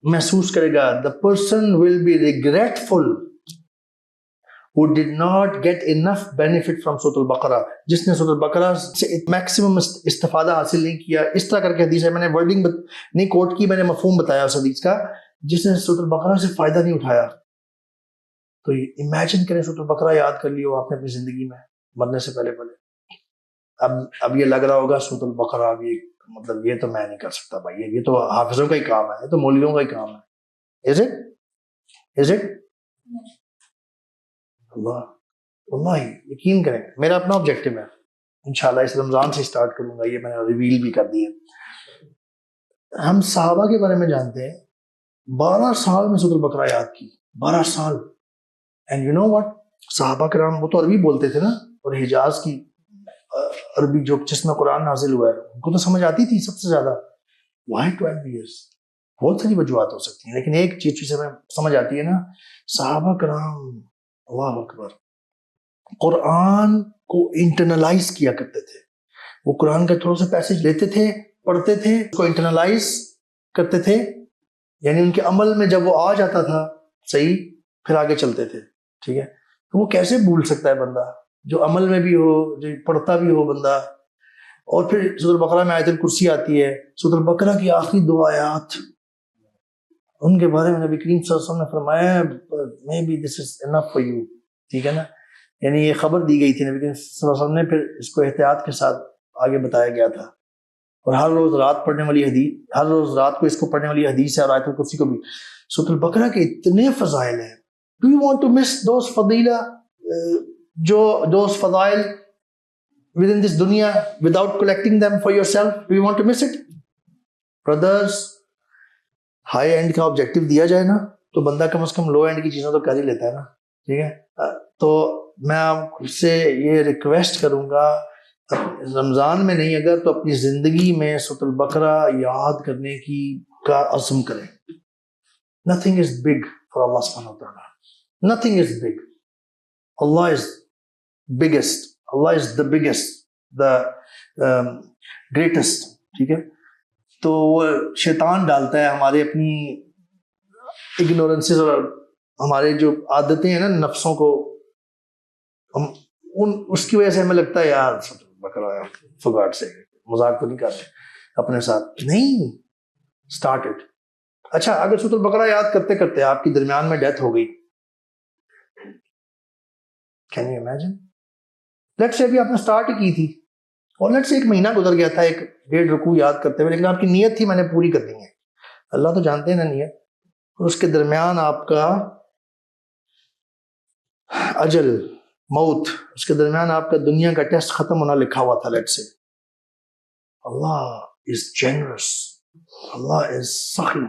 محسوس کرے گا. The person will be regretful who did not get enough benefit from سورۃ البقرہ. جس نے سورۃ البقرہ سے میکسیمم استفادہ حاصل نہیں کیا. اس طرح کر کے حدیث ہے، میں نے ورڈنگ نہیں کوٹ کی، میں نے مفہوم بتایا اس حدیث کا. جس نے سورۃ البقرہ سے فائدہ نہیں اٹھایا، تو امیجن کریں سورۃ البقرہ یاد کر لی ہو آپ نے اپنی زندگی میں مرنے سے پہلے. اب یہ لگ رہا ہوگا سورۃ البقرہ اب یہ مطلب یہ تو میں نہیں کر سکتا بھائی، یہ تو حافظوں کا ہی کام ہے، یہ تو مولویوں کا ہی کام ہے. از اٹ اللہ یقین کریں. میرا اپنا آبجیکٹو ہے، انشاءاللہ اس رمضان سے سٹارٹ کروں گا. یہ میں نے ریویل بھی کر دی ہے. ہم صحابہ کے بارے میں جانتے ہیں 12 سال میں سورۃ البقرہ یاد کی. 12 سال. اینڈ یو نو واٹ، صحابہ کرام وہ تو عربی بولتے تھے نا، اور حجاز کی عربی جو جس میں قرآن نازل ہوا ہے ان کو تو سمجھ آتی تھی سب سے زیادہ. Why 12 years? بہت ساری وجوہات ہو سکتی ہیں، لیکن ایک چیز ہمیں سمجھ آتی ہے نا، صحابہ کرام اللہ اکبر قرآن کو انٹرنلائز کیا کرتے تھے. وہ قرآن کا تھوڑا سا پیسج لیتے تھے، پڑھتے تھے، اس کو انٹرنلائز کرتے تھے، یعنی ان کے عمل میں جب وہ آ جاتا تھا صحیح، پھر آگے چلتے تھے. ٹھیک ہے. تو وہ کیسے بھول سکتا ہے بندہ جو عمل میں بھی ہو، جو پڑھتا بھی ہو بندہ. اور پھر سورۃ البقرہ میں آیت الکرسی آتی ہے. سورۃ البقرہ کی آخری 2 آیات ان کے بارے میں نبی کریم صلی اللہ علیہ وسلم نے فرمایا maybe this is enough for you. ٹھیک ہے نا. یعنی یہ خبر دی گئی تھی نبی کریم صلی اللہ علیہ وسلم نے، پھر اس کو احتیاط کے ساتھ آگے بتایا گیا تھا. اور ہر روز رات پڑھنے والی حدیث، ہر روز رات کو اس کو پڑھنے والی حدیث ہے، اور آیت الکرسی کو بھی. سورۃ البقرہ کے اتنے فضائل ہیں. Do you want to miss those فضیلہ those فضائل within this dunya without collecting them for yourself? Do you want to miss it? Brothers, high and کا آبجیکٹو دیا جائے نا تو بندہ کم از کم لو اینڈ کی چیزوں تو کر ہی لیتا ہے نا. ٹھیک ہے. تو میں آپ سے یہ ریکویسٹ کروں گا، رمضان میں نہیں اگر تو اپنی زندگی میں سورۃ البقرہ یاد کرنے کا عزم کریں. Nothing is big for Allah subhanahu wa ta'ala. Nothing is big. Allah is biggest. Allah is the biggest, the greatest. ٹھیک ہے. تو شیطان ڈالتا ہے ہمارے اپنی اگنورنسز اور ہمارے جو عادتیں ہیں نا نفسوں کو، ہم اس کی وجہ سے ہمیں لگتا ہے یار بکرا فگاٹ سے مذاق تو نہیں کرتے اپنے ساتھ. نہیں، اسٹارٹ اٹ. اچھا اگر سورۃ البقرہ یاد کرتے کرتے آپ کی درمیان میں ڈیتھ ہو گئی، can you imagine? Let's say ابھی آپ نے اسٹارٹ ہی کی تھی، اور لیٹس سے 1 مہینہ گزر گیا تھا 1.5 رکوع یاد کرتے ہوئے، لیکن آپ کی نیت تھی میں نے پوری کرنی ہے. اللہ تو جانتے ہیں نا نیت. اور اس کے درمیان آپ کا اجل، موت، اس کے درمیان آپ کا دنیا کا ٹیسٹ ختم ہونا لکھا ہوا تھا. Let's say Allah is generous, اللہ از سخی،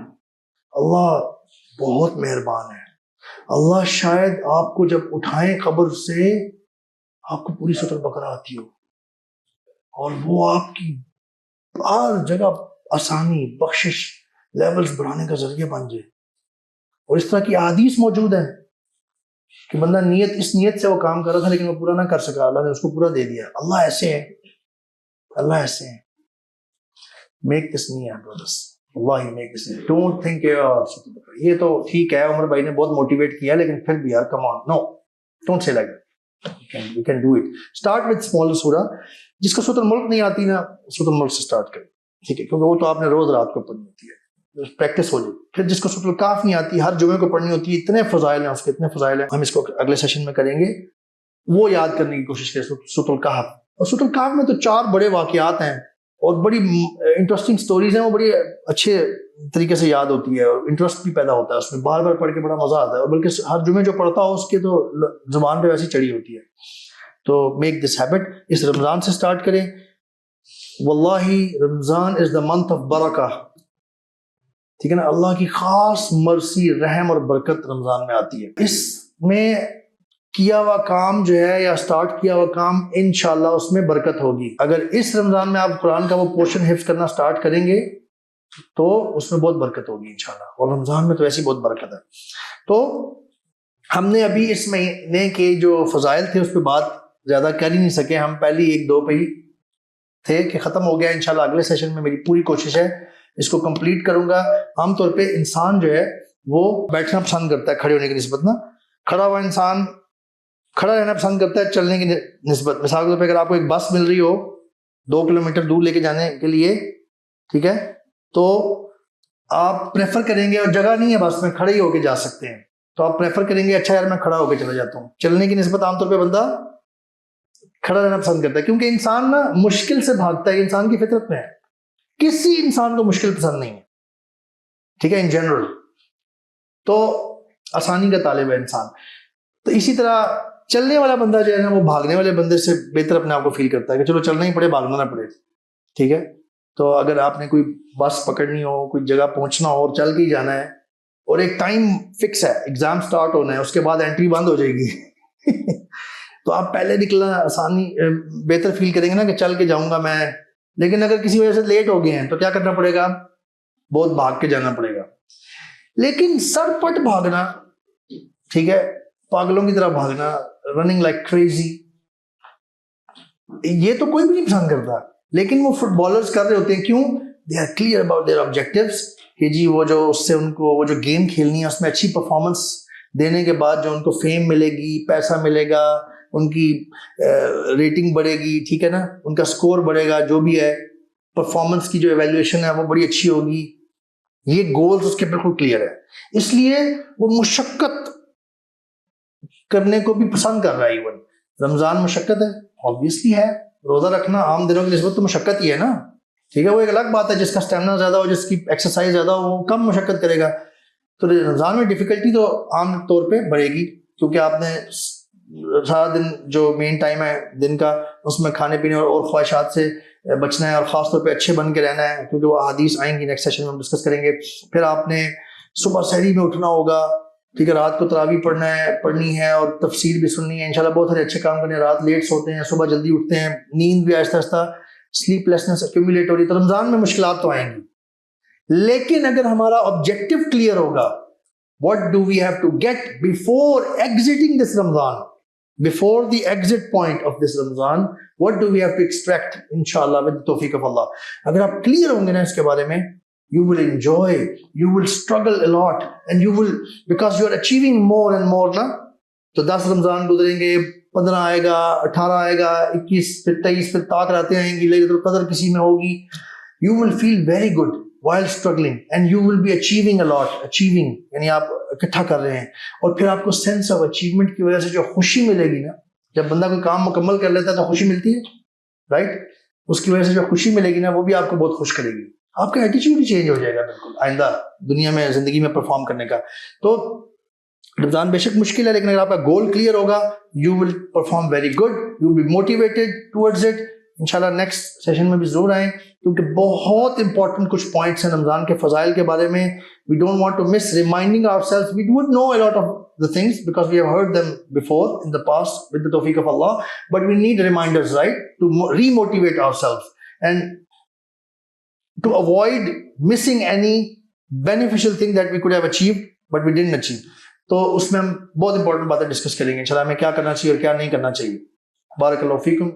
اللہ بہت مہربان ہے. اللہ شاید آپ کو جب اٹھائیں قبر سے آپ کو پوری سورۃ البقرہ آتی ہو. اور وہ آپ کی ہر جگہ آسانی بخشش لیولز بڑھانے کا ذریعہ بن جائے. اور اس طرح کی احادیث موجود ہیں کہ بندہ اس نیت سے وہ کام کر رہا تھا لیکن وہ پورا نہ کر سکا, اللہ نے اس کو پورا دے دیا. اللہ ایسے ہے, اللہ ایسے ہے. میک دس نیا brothers, اللہ میک دس نیا. ڈونٹ تھنک یہ تو ٹھیک ہے عمر بھائی نے بہت موٹیویٹ کیا لیکن پھر بھی یار come on, no don't say like we can do it. Start with smaller surah. جس کا سورۃ الملک نہیں آتی نا, سورۃ الملک سے سٹارٹ کریں, ٹھیک ہے, کیونکہ وہ تو آپ نے روز رات کو پڑھنی ہوتی ہے, پریکٹس ہو جائے. پھر جس کو سورۃ الکاف نہیں آتی, ہر جمعے کو پڑھنی ہوتی ہے, اتنے فضائل ہیں اس کے, اتنے فضائل ہیں. ہم اس کو اگلے سیشن میں کریں گے, وہ یاد کرنے کی کوشش کریں سورۃ الکہف. اور سورۃ الکہف میں تو 4 بڑے واقعات ہیں اور بڑی انٹرسٹنگ سٹوریز ہیں, وہ بڑی اچھے طریقے سے یاد ہوتی ہے اور انٹرسٹ بھی پیدا ہوتا ہے اس میں, بار بار پڑھ کے بڑا مزہ آتا ہے, اور بلکہ ہر جمعے جو پڑھتا ہو اس کے تو زبان پہ ویسی چڑھی ہوتی ہے. تو میک دس ہیبٹ. اس رمضان سے سٹارٹ کریں. واللہ رمضان از دا منتھ آف برکہ, ٹھیک ہے نا, اللہ کی خاص مرسی رحم اور برکت رمضان میں آتی ہے. اس میں کیا ہوا کام جو ہے یا سٹارٹ کیا ہوا کام انشاءاللہ اس میں برکت ہوگی. اگر اس رمضان میں آپ قرآن کا وہ پورشن حفظ کرنا سٹارٹ کریں گے تو اس میں بہت برکت ہوگی انشاءاللہ, اور رمضان میں تو ایسی بہت برکت ہے. تو ہم نے ابھی اس مہینے کے جو فضائل تھے اس پہ بات زیادہ کر ہی نہیں سکے, ہم پہلی 1-2 پہ ہی تھے کہ ختم ہو گیا. انشاءاللہ اگلے سیشن میں میری پوری کوشش ہے اس کو کمپلیٹ کروں گا. عام طور پہ انسان جو ہے وہ بیٹھنا پسند کرتا ہے کھڑے ہونے کی نسبت نا, کھڑا ہوا انسان کھڑا رہنا پسند کرتا ہے چلنے کی نسبت. مثال کے طور پہ اگر آپ کو ایک بس مل رہی ہو 2 کلومیٹر دور لے کے جانے کے لیے, ٹھیک ہے, تو آپ پریفر کریں گے, اور جگہ نہیں ہے بس میں, کھڑے ہی ہو کے جا سکتے ہیں, تو آپ پریفر کریں گے اچھا یار میں کھڑا ہو کے چلا جاتا ہوں. چلنے کی نسبت عام طور پہ بندہ کھڑا رہنا پسند کرتا ہے, کیونکہ انسان نا مشکل سے بھاگتا ہے, انسان کی فطرت میں ہے. کسی انسان کو مشکل پسند نہیں ہے, ٹھیک ہے, ان جنرل تو آسانی کا طالب ہے انسان. تو اسی طرح چلنے والا بندہ جو ہے نا وہ بھاگنے والے بندے سے بہتر اپنے آپ کو فیل کرتا ہے کہ چلو چلنا ہی پڑے, بھاگنا نہ پڑے, ٹھیک ہے. تو اگر آپ نے کوئی بس پکڑنی ہو, کوئی جگہ پہنچنا ہو اور چل کے ہی جانا ہے, اور ایک ٹائم فکس ہے, ایگزام سٹارٹ ہونا ہے, اس کے بعد انٹری بند ہو جائے گی تو آپ پہلے نکلنا آسانی بہتر فیل کریں گے نا کہ چل کے جاؤں گا میں. لیکن اگر کسی وجہ سے لیٹ ہو گئے ہیں تو کیا کرنا پڑے گا, بہت بھاگ کے جانا پڑے گا. لیکن سر پٹ بھاگنا, ٹھیک ہے, پاگلوں کی طرح بھاگنا, رننگ لائک کریزی, یہ تو کوئی بھی نہیں پسند کرتا. لیکن وہ فٹ بالرز کر رہے ہوتے ہیں, کیوں؟ They are clear about their objectives کہ جی وہ جو اس سے ان کو وہ جو گیم کھیلنی ہے اس میں اچھی پرفارمنس دینے کے بعد جو ان کو فیم ملے گی, پیسہ ملے گا, ان کی ریٹنگ بڑھے گی, ٹھیک ہے نا, ان کا سکور بڑھے گا, جو بھی ہے پرفارمنس کی جو ایویلیویشن ہے وہ بڑی اچھی ہوگی. یہ گولز اس کے بالکل کلیئر ہے, اس لیے وہ مشقت کرنے کو بھی پسند کر رہا ہے. ایون رمضان مشقت ہے, obviously ہے, روزہ رکھنا عام دنوں کی نسبت تو مشقت ہی ہے نا, ٹھیک ہے. وہ ایک الگ بات ہے, جس کا اسٹیمنا زیادہ ہو, جس کی ایکسرسائز زیادہ ہو, وہ کم مشقت کرے گا. تو رمضان میں ڈیفیکلٹی تو عام طور پہ بڑھے گی, کیونکہ آپ نے سارا دن جو مین ٹائم ہے دن کا اس میں کھانے پینے اور خواہشات سے بچنا ہے, اور خاص طور پہ اچھے بن کے رہنا ہے, کیونکہ وہ احادیث آئیں گی نیکسٹ سیشن میں ہم ڈسکس کریں گے. پھر آپ نے صبح سحری میں اٹھنا ہوگا, ٹھیک ہے, رات کو تراویح پڑھنی ہے اور تفسیر بھی سننی ہے انشاءاللہ. بہت سارے اچھے کام کرنے ہیں, رات لیٹ سوتے ہیں, صبح جلدی اٹھتے ہیں, نیند بھی آہستہ آہستہ سلیپ لیسنس ایکومولیٹ ہو رہی ہے. تو رمضان میں مشکلات تو آئیں گی, لیکن اگر ہمارا آبجیکٹو کلیئر ہوگا, what do we have to get before exiting this Ramadan, before the exit point of this Ramadan, what do we have to extract inshallah with the tawfiq of Allah. اگر آپ clear ہوں گے نا اس کے بارے میں, you will enjoy, you will struggle a lot, and you will, because you are achieving more and more نا. تو 10 رمضان گزریں گے, 15 آئے گا, 18 آئے گا, 21, پھر 23, پھر تاک راتیں آئیں گی, لیلۃ القدر کسی میں ہوگی. You will feel very good while struggling, and you will be achieving a lot. achieving یعنی آپ اکٹھا کر رہے ہیں, اور پھر آپ کو سینس آف اچیومنٹ کی وجہ سے جو خوشی ملے گی نا, جب بندہ کوئی کام مکمل کر لیتا ہے تو خوشی ملتی ہے, رائٹ, اس کی وجہ سے جو خوشی ملے گی نا وہ بھی آپ کو بہت خوش کرے گی. آپ کا ایٹیچیوڈ ہی چینج ہو جائے گا بالکل آئندہ دنیا میں زندگی میں پرفارم کرنے کا. تو رمضان بے شک مشکل ہے, لیکن اگر آپ کا گول کلیئر ہوگا, you will perform very good, you will be motivated towards it. انشاءاللہ نیکسٹ سیشن میں بھی ضرور آئیں, کیونکہ بہت امپورٹنٹ کچھ پوائنٹس ہیں رمضان کے فضائل کے بارے میں. We don't want to miss reminding our self. We would know a lot of the things because we have heard them before in the past with the tawfiq of Allah, but we need reminders, right, to remotivate ourselves and to avoid missing any beneficial thing that we could have achieved but we didn't achieve. تو اس میں ہم بہت important باتیں discuss کریں گے انشاءاللہ ہمیں کیا کرنا چاہیے اور کیا نہیں کرنا چاہیے. بارک اللہ فیکم.